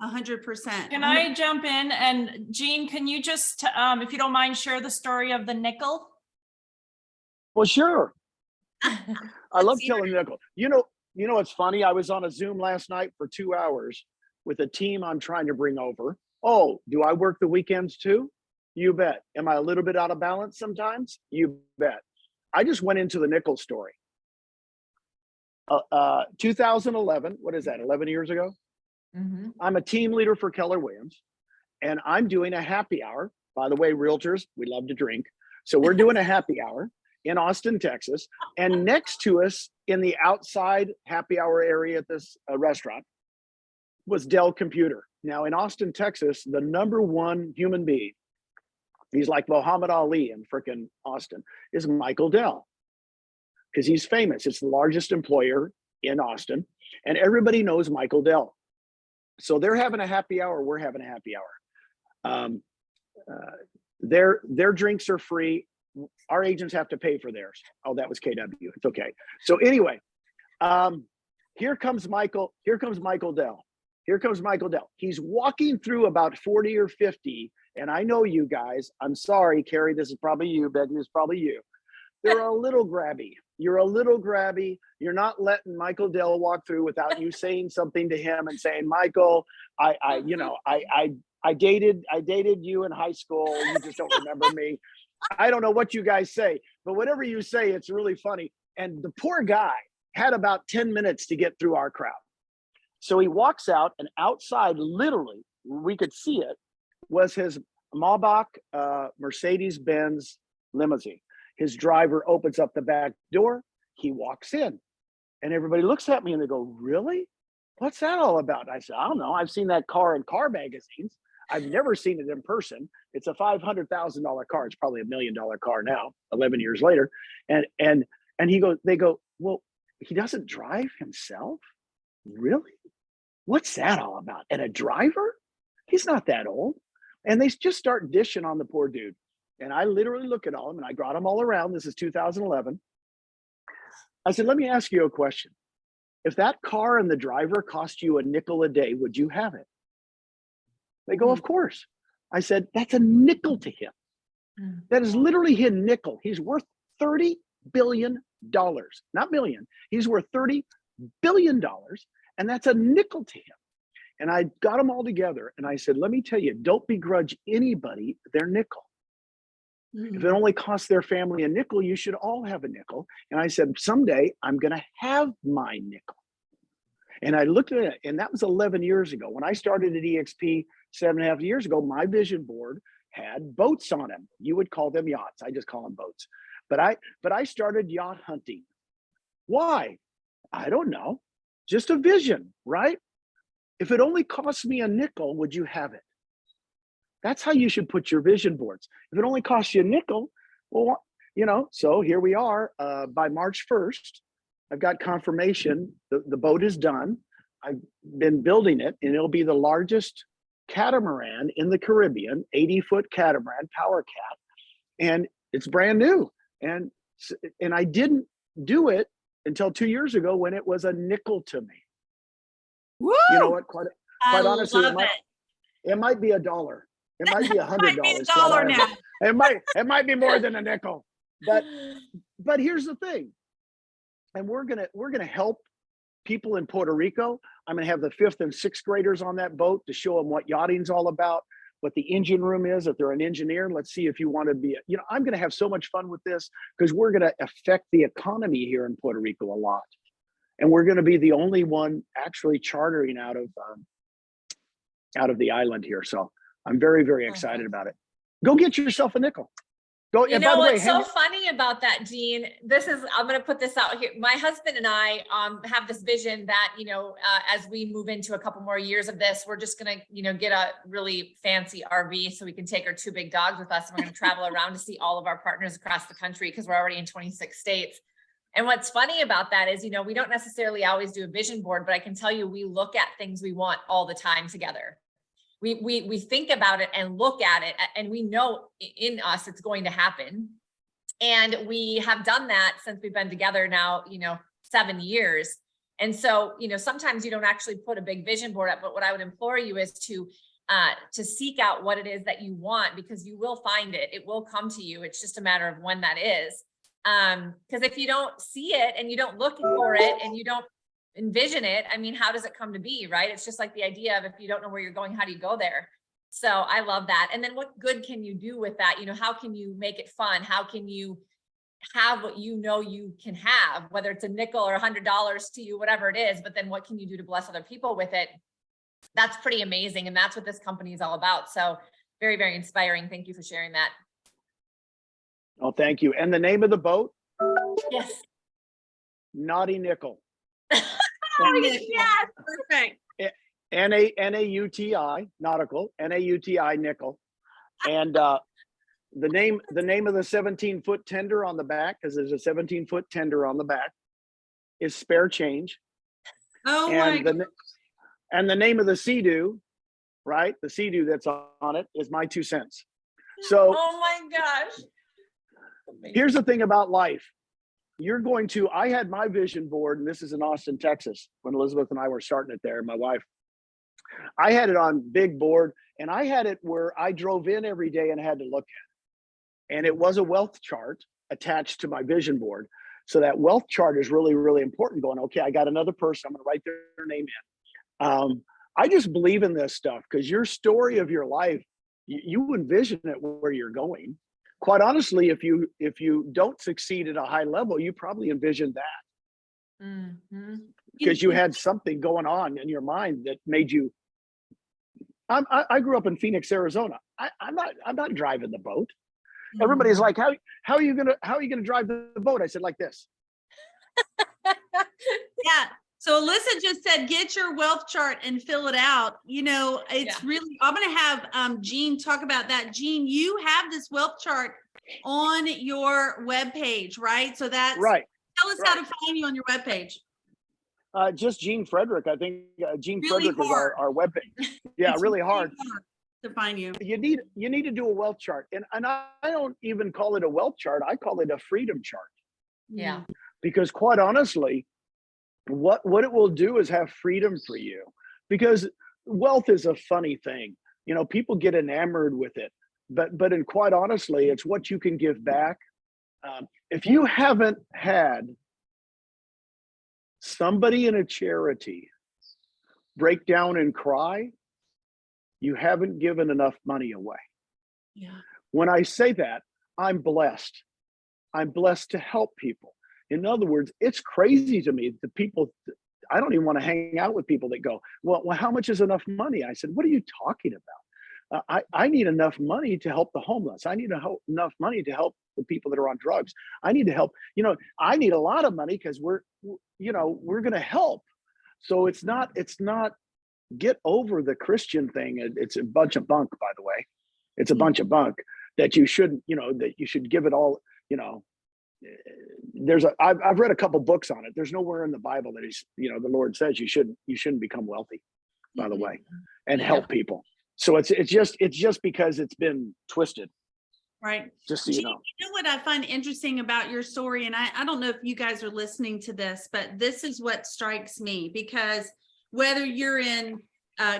100%. Can I jump in? And Gene, can you just, if you don't mind, share the story of the nickel? Well, sure. I love telling nickel. You know, it's funny. I was on a Zoom last night for 2 hours with a team I'm trying to bring over. Oh, do I work the weekends too? You bet. Am I a little bit out of balance sometimes? You bet. I just went into the nickel story. 2011, what is that, 11 years ago? I'm a team leader for Keller Williams, and I'm doing a happy hour. By the way, realtors, we love to drink. So we're doing a happy hour in Austin, Texas. And next to us in the outside happy hour area at this restaurant was Dell Computer. Now in Austin, Texas, the #1 human being, he's like Muhammad Ali in frickin' Austin, is Michael Dell, because he's famous. It's the largest employer in Austin, and everybody knows Michael Dell. So they're having a happy hour. We're having a happy hour. Their drinks are free. Our agents have to pay for theirs. Oh, that was KW. It's okay. So anyway, here comes Michael Dell. Here comes Michael Dell. He's walking through about 40 or 50. And I know you guys, I'm sorry, Cari, this is probably you. Becky, this is probably you. They're a little grabby. You're a little grabby. You're not letting Michael Dell walk through without you saying something to him and saying, Michael, I dated you in high school. You just don't remember me. I don't know what you guys say, but whatever you say, it's really funny. And the poor guy had about 10 minutes to get through our crowd. So he walks out, and outside, literally, we could see it, was his Maybach Mercedes-Benz limousine. His driver opens up the back door. He walks in, and everybody looks at me and they go, really? What's that all about? I said, I don't know. I've seen that car in car magazines. I've never seen it in person. It's a $500,000 car. It's probably $1 million car now, 11 years later. And they go, well, he doesn't drive himself? Really? What's that all about? And a driver? He's not that old. And they just start dishing on the poor dude. And I literally look at all of them, and I brought them all around. This is 2011. I said, let me ask you a question. If that car and the driver cost you a nickel a day, would you have it? They go, of course. I said, that's a nickel to him. That is literally his nickel. He's worth $30 billion, not million. He's worth $30 billion, and that's a nickel to him. And I got them all together, and I said, let me tell you, don't begrudge anybody their nickel. If it only costs their family a nickel, you should all have a nickel. And I said, someday I'm going to have my nickel. And I looked at it, and that was 11 years ago. When I started at EXP 7.5 years ago, my vision board had boats on them. You would call them yachts. I just call them boats. But I started yacht hunting. Why? I don't know. Just a vision, right? If it only costs me a nickel, would you have it? That's how you should put your vision boards. If it only costs you a nickel, well, so here we are. By March 1st, I've got confirmation. The boat is done. I've been building it, and it'll be the largest catamaran in the Caribbean, 80-foot catamaran, power cat. And it's brand new. And I didn't do it until 2 years ago when it was a nickel to me. Woo! You know what? Quite honestly, love it might be $1. It might be Might be $100. $1 now. It might be more than a nickel. But here's the thing. And we're gonna help people in Puerto Rico. I'm gonna have the 5th and 6th graders on that boat to show them what yachting's all about, what the engine room is. If they're an engineer, let's see if you want to be. I'm gonna have so much fun with this because we're gonna affect the economy here in Puerto Rico a lot, and we're gonna be the only one actually chartering out of the island here. So I'm very, very excited about it. Go get yourself a nickel. Go. You And by know the way, what's so funny about that, Gene? I'm going to put this out here. My husband and I have this vision that, as we move into a couple more years of this, we're just going to, get a really fancy RV so we can take our 2 big dogs with us. And we're going to travel around to see all of our partners across the country because we're already in 26 states. And what's funny about that is, we don't necessarily always do a vision board, but I can tell you, we look at things we want all the time together. We think about it and look at it, and we know in us it's going to happen. And we have done that since we've been together now, 7 years. And so, sometimes you don't actually put a big vision board up, but what I would implore you is to seek out what it is that you want, because you will find it. It will come to you. It's just a matter of when that is. Because if you don't see it and you don't look for it and you don't envision it, I mean, how does it come to be, right? It's just like the idea of, if you don't know where you're going, how do you go there? So I love that. And then what good can you do with that? How can you make it fun? How can you have what you can have, whether it's a nickel or $100 to you, whatever it is, but then what can you do to bless other people with it? That's pretty amazing. And that's what this company is all about. So very, very inspiring. Thank you for sharing that. Oh, thank you. And the name of the boat? Yes. Naughty Nickel. Yes, perfect. Nauti, nautical, Nauti nickel. And the name of the 17-foot tender on the back, because there's a 17-foot tender on the back, is Spare Change. Oh my God. And the name of the Sea-Doo, right? The Sea-Doo that's on it is my 2 cents. So Oh my gosh. here's the thing about life. I had my vision board, and this is in Austin, Texas, when Elizabeth and I were starting it there, my wife. I had it on big board, and I had it where I drove in every day and had to look at it. And it was a wealth chart attached to my vision board. So that wealth chart is really, really important, going, okay, I got another person, I'm going to write their name in. I just believe in this stuff because your story of your life, you envision it where you're going. Quite honestly, if you don't succeed at a high level, you probably envisioned that because you had something going on in your mind that made you. I grew up in Phoenix, Arizona. I'm not driving the boat. Everybody's like, how are you gonna drive the boat? I said, like this. Yeah. So Alyssa just said, get your wealth chart and fill it out. It's really, I'm going to have Gene talk about that. Gene, you have this wealth chart on your webpage, right? So that's right. Tell us how to find you on your webpage. Just Gene Frederick. I think Gene Really Frederick hard. is our webpage. Yeah, It's really hard to find you. You need to do a wealth chart, and I don't even call it a wealth chart. I call it a freedom chart. Yeah. Because quite honestly, what it will do is have freedom for you, because wealth is a funny thing. People get enamored with it, but in quite honestly, it's what you can give back. If you haven't had somebody in a charity break down and cry, you haven't given enough money away. Yeah. When I say that, I'm blessed. I'm blessed to help people. In other words, it's crazy to me that people, I don't even want to hang out with people that go, well, how much is enough money? I said, what are you talking about? I need enough money to help the homeless. I need enough money to help the people that are on drugs. I need to help, I need a lot of money because we're going to help. So it's not get over the Christian thing. It's a bunch of bunk, by the way. It's a bunch of bunk that you shouldn't, that you should give it all, I've read a couple books on it. There's nowhere in the Bible that the Lord says you shouldn't become wealthy, by the way, and help people. So it's just because it's been twisted. Right. Just so you know. You know what I find interesting about your story, and I don't know if you guys are listening to this, but this is what strikes me, because whether you're in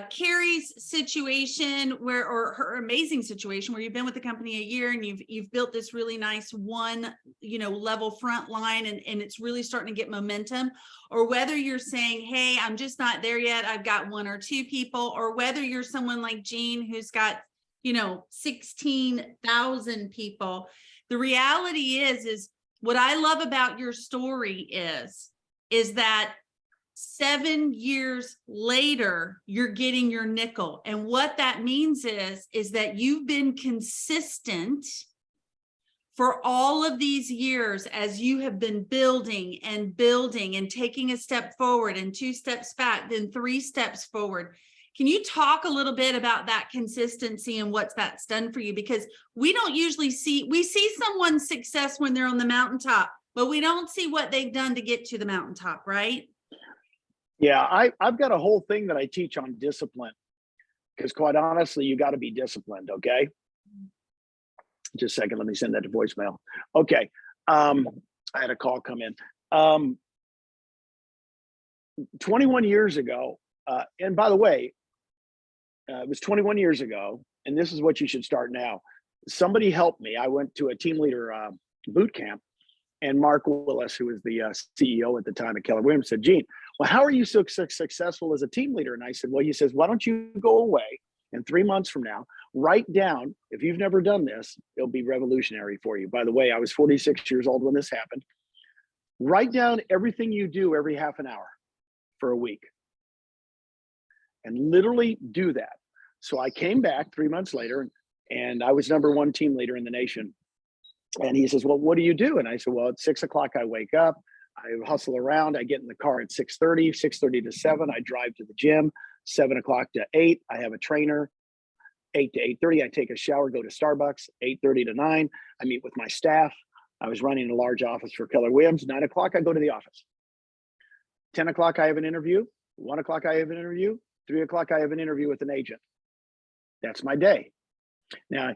Cari's situation where, or her amazing situation where you've been with the company a year and you've built this really nice one, level front line and it's really starting to get momentum, or whether you're saying, hey, I'm just not there yet, I've got 1 or 2 people, or whether you're someone like Gene who's got 16,000 people. The reality is what I love about your story is that 7 years later, you're getting your nickel. And what that means is that you've been consistent for all of these years as you have been building and taking a step forward and 2 steps back, then 3 steps forward. Can you talk a little bit about that consistency and what that's done for you? Because we don't usually we see someone's success when they're on the mountaintop, but we don't see what they've done to get to the mountaintop, right? Yeah, I've got a whole thing that I teach on discipline, because quite honestly, you got to be disciplined. Okay. Just a second. Let me send that to voicemail. Okay. I had a call come in. 21 years ago. And by the way, it was 21 years ago, and this is what you should start now. Somebody helped me. I went to a team leader boot camp, and Mark Willis, who was the CEO at the time at Keller Williams, said, Gene, well, how are you so successful as a team leader? And I said, well, he says, why don't you go away and 3 months from now, write down, if you've never done this, it'll be revolutionary for you. By the way, I was 46 years old when this happened. Write down everything you do every half an hour for a week and literally do that. So I came back 3 months later and I was #1 team leader in the nation. And he says, well, what do you do? And I said, well, at 6 o'clock, I wake up, I hustle around. I get in the car at 6:30 to 7. I drive to the gym, 7 o'clock to 8. I have a trainer, 8 to 8:30. I take a shower, go to Starbucks, 8:30 to 9. I meet with my staff. I was running a large office for Keller Williams. 9 o'clock, I go to the office. 10 o'clock, I have an interview. 1 o'clock, I have an interview. 3 o'clock, I have an interview with an agent. That's my day. Now,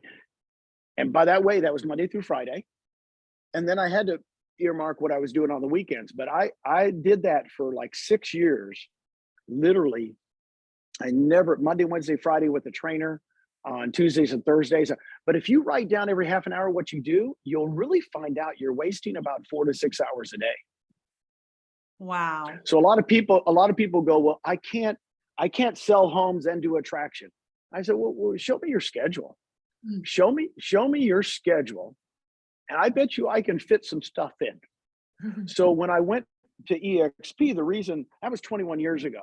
and by that way, that was Monday through Friday. And then I had to earmark what I was doing on the weekends. But I did that for like 6 years, literally. I never, Monday, Wednesday, Friday with a trainer, on Tuesdays and Thursdays. But if you write down every half an hour what you do, you'll really find out you're wasting about 4 to 6 hours a day. Wow. So a lot of people go, well, I can't sell homes and do attraction. I said, well, show me your schedule. Show me your schedule. And I bet you I can fit some stuff in. So when I went to EXP, the reason that was 21 years ago.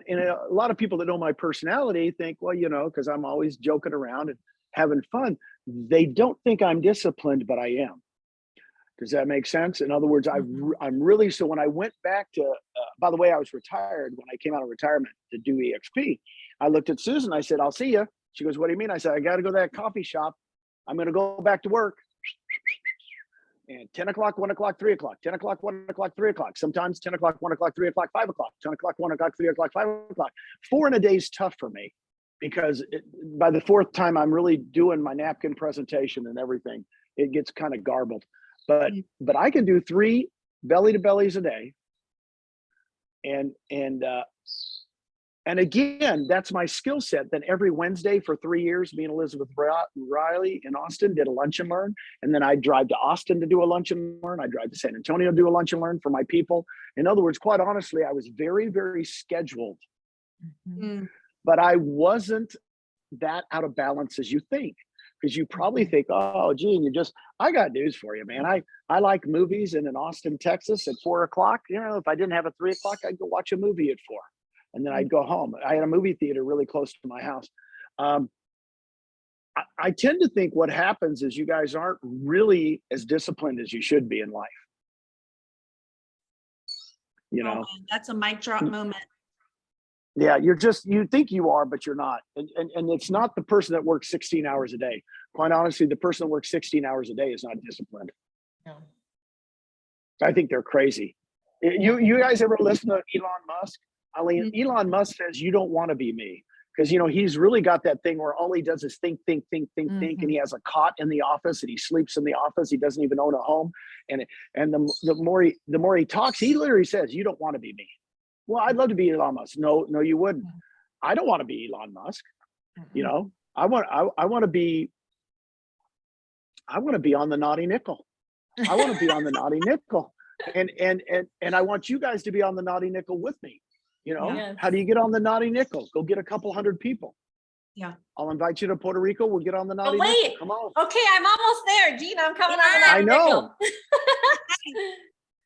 And a lot of people that know my personality think, well, because I'm always joking around and having fun. They don't think I'm disciplined, but I am. Does that make sense? In other words, I'm really, so when I went back to, by the way, I was retired when I came out of retirement to do EXP. I looked at Susan, I said, I'll see you. She goes, what do you mean? I said, I got to go to that coffee shop. I'm going to go back to work. And 10 o'clock, 1 o'clock, 3 o'clock, 10 o'clock, 1 o'clock, 3 o'clock, sometimes 10 o'clock, 1 o'clock, 3 o'clock, 5 o'clock, 10 o'clock, 1 o'clock, 3 o'clock, 5 o'clock. 4 in a day is tough for me because by the 4th time I'm really doing my napkin presentation and everything, it gets kind of garbled. But I can do 3 belly to bellies a day. And again, that's my skill set. Then every Wednesday for 3 years, me and Elizabeth Riley in Austin did a lunch and learn. And then I drive to Austin to do a lunch and learn. I drive to San Antonio to do a lunch and learn for my people. In other words, quite honestly, I was very, very scheduled. But I wasn't that out of balance as you think. Because you probably think, oh, Gene, I got news for you, man. I like movies, and in Austin, Texas at 4 o'clock, if I didn't have a 3 o'clock, I'd go watch a movie at 4. And then I'd go home. I had a movie theater really close to my house. I tend to think what happens is you guys aren't really as disciplined as you should be in life. Oh, that's a mic drop moment. Yeah, you think you are, but you're not. And it's not the person that works 16 hours a day. Quite honestly, the person that works 16 hours a day is not disciplined. No. I think they're crazy. You guys ever listen to Elon Musk? I mean, Elon Musk says, you don't want to be me. Because, he's really got that thing where all he does is think. And he has a cot in the office and he sleeps in the office. He doesn't even own a home. And the more he talks, he literally says, you don't want to be me. Well, I'd love to be Elon Musk. No, you wouldn't. I don't want to be Elon Musk. You Mhm. know, I want to be on the naughty nickel. I want to be on the naughty nickel. And I want you guys to be on the naughty nickel with me. You know, Yes. how do you get on the naughty nickel? Go get a couple hundred people. Yeah. I'll invite you to Puerto Rico. We'll get on the naughty wait. nickel. Come on. Okay, I'm almost there, Gene. I'm coming on the I know. nickel.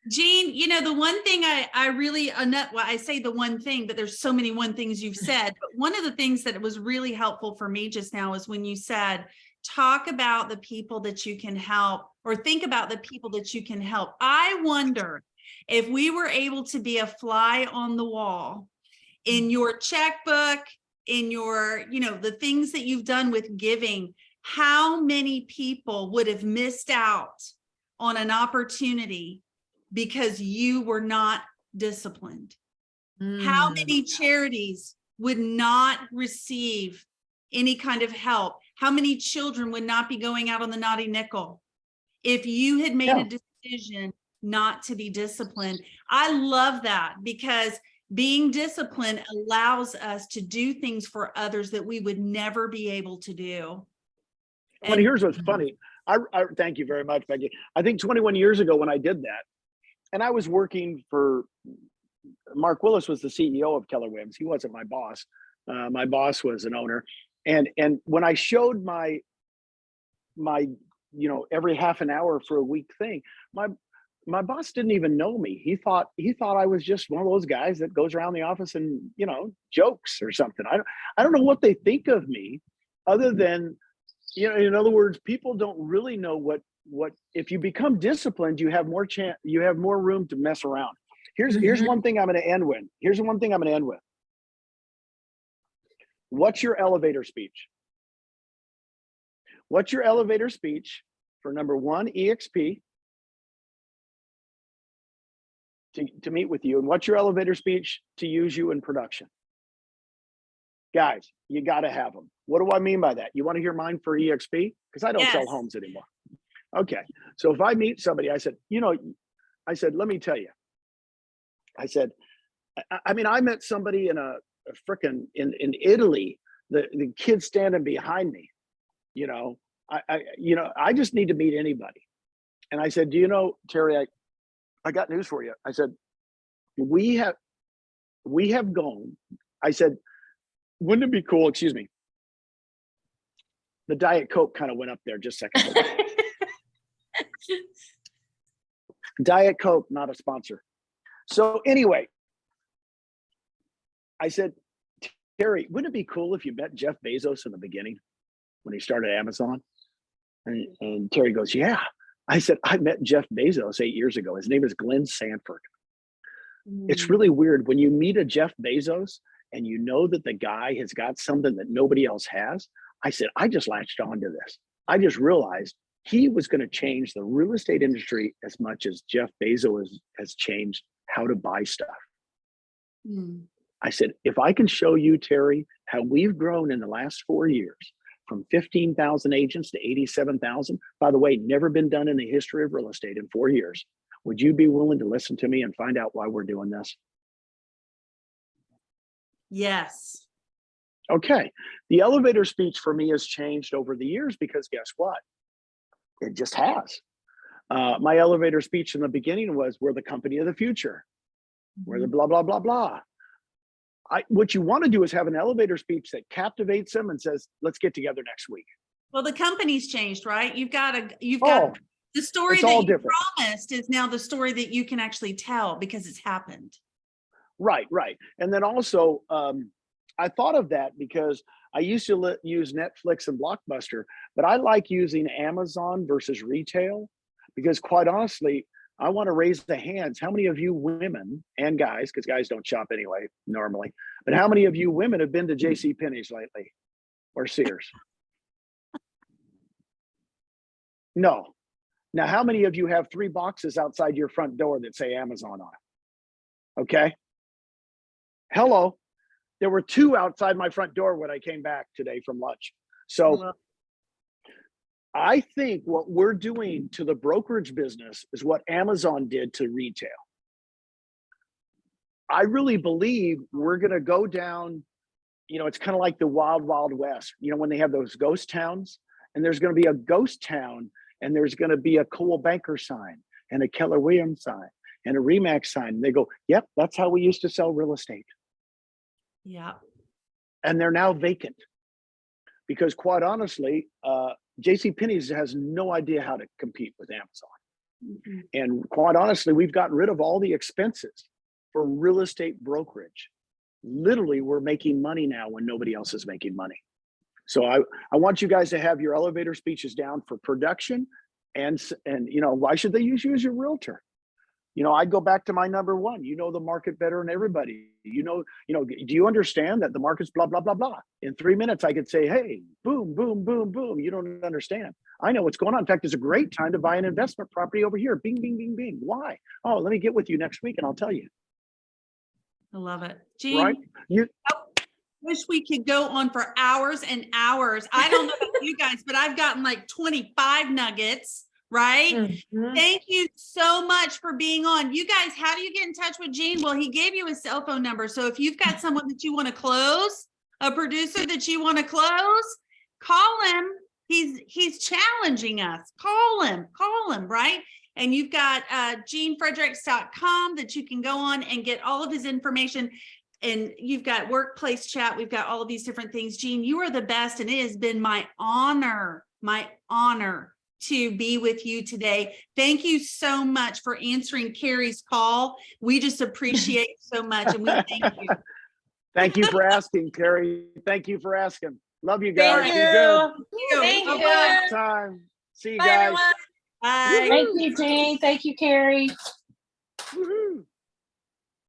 Gene, you know, the one thing I really, well, I say the one thing, but there's so many one things you've said, but one of the things that was really helpful for me just now is when you said, talk about the people that you can help, or think about the people that you can help. I wonder if we were able to be a fly on the wall in your checkbook, in your, you know, the things that you've done with giving, how many people would have missed out on an opportunity because you were not disciplined? How many charities would not receive any kind of help? How many children would not be going out on the naughty nickel if you had made a decision not to be disciplined? I love that, because being disciplined allows us to do things for others that we would never be able to do. Well, And here's what's funny. I thank you very much, Becky. I think 21 years ago when I did that, and I was working for Mark Willis was the CEO of Keller Williams. He wasn't my boss. My boss was an owner. And when I showed my you know, every half an hour for a week thing, my boss didn't even know me. He thought I was just one of those guys that goes around the office and, you know, jokes or something. I don't know what they think of me, other than, you know, in other words, people don't really know what if you become disciplined, you have more chance, you have more room to mess around. Here's one thing I'm going to end with. Here's one thing I'm going to end with. What's your elevator speech? What's your elevator speech for number one, EXP, to meet with you? And what's your elevator speech to use you in production? Guys, you got to have them. What do I mean by that? You want to hear mine for EXP? Because I don't sell Yes. homes anymore. Okay. So if I meet somebody, I said, you know, let me tell you. I said, I mean, I met somebody in a frickin' in Italy, the kid standing behind me, you know, I just need to meet anybody. And I said, do you know, Terry, I got news for you. I said, we have gone. I said, wouldn't it be cool? Excuse me. The Diet Coke kind of went up there just a second. Diet Coke, not a sponsor. So anyway, I said, Terry, wouldn't it be cool if you met Jeff Bezos in the beginning when he started Amazon? And Terry goes, yeah. I said, I met Jeff Bezos 8 years ago. His name is Glenn Sanford. It's really weird when you meet a Jeff Bezos and you know that the guy has got something that nobody else has. I said, I just latched onto this. I just realized he was going to change the real estate industry as much as Jeff Bezos has changed how to buy stuff. I said, if I can show you, Terry, how we've grown in the last 4 years from 15,000 agents to 87,000, by the way, never been done in the history of real estate in 4 years. Would you be willing to listen to me and find out why we're doing this? yes. Okay. The elevator speech for me has changed over the years because guess what? It just has. My elevator speech in the beginning was, we're the company of the future. We're the blah, blah, blah, blah. What you want to do is have an elevator speech that captivates them and says, let's get together next week. Well, the company's changed, right? You've got Oh, the story it's that all you different. promised is now the story that you can actually tell because it's happened. Right. And then also, I thought of that because I used to use Netflix and Blockbuster, but I like using Amazon versus retail because quite honestly, I want to raise the hands. How many of you women and guys, because guys don't shop anyway, normally, but how many of you women have been to JCPenney's lately or Sears? No. Now, how many of you have 3 boxes outside your front door that say Amazon on it? Okay. Hello. There were 2 outside my front door when I came back today from lunch. So I think what we're doing to the brokerage business is what Amazon did to retail. I really believe we're going to go down you know, it's kind of like the wild, wild west, you know, when they have those ghost towns, and there's going to be a ghost town, and there's going to be a Coal Banker sign and a Keller Williams sign and a Remax sign. They go, yep, that's how we used to sell real estate. Yeah. And they're now vacant because, quite honestly, JCPenney's has no idea how to compete with Amazon. And quite honestly, we've gotten rid of all the expenses for real estate brokerage. Literally, we're making money now when nobody else is making money. So I want you guys to have your elevator speeches down for production, and you know, why should they use you as your realtor? You know, I go back to my number one. You know the market better than everybody. You know, do you understand that the market's blah, blah, blah, blah? In 3 minutes, I could say, hey, boom, boom, boom, boom. You don't understand. I know what's going on. In fact, it's a great time to buy an investment property over here. Bing, bing, bing, bing. Why? Oh, let me get with you next week and I'll tell you. I love it. Gene, Right? wish we could go on for hours and hours. I don't know about you guys, but I've gotten like 25 nuggets. Right? Thank you so much for being on. You guys, how do you get in touch with Gene? Well, he gave you his cell phone number. So if you've got someone that you want to close, a producer that you want to close, call him. He's challenging us. Call him, right? And you've got genefredericks.com that you can go on and get all of his information. And you've got workplace chat. We've got all of these different things. Gene, you are the best. And it has been my honor to be with you today. Thank you so much for answering Cari's call. We just appreciate so much, and we thank you. Thank you for asking, Cari. Thank you for asking. Love you guys. Thank Be good. you. Thank you. Next time. See you Bye, guys. everyone. Bye. Thank you, Gene. Thank you, Cari. Woohoo.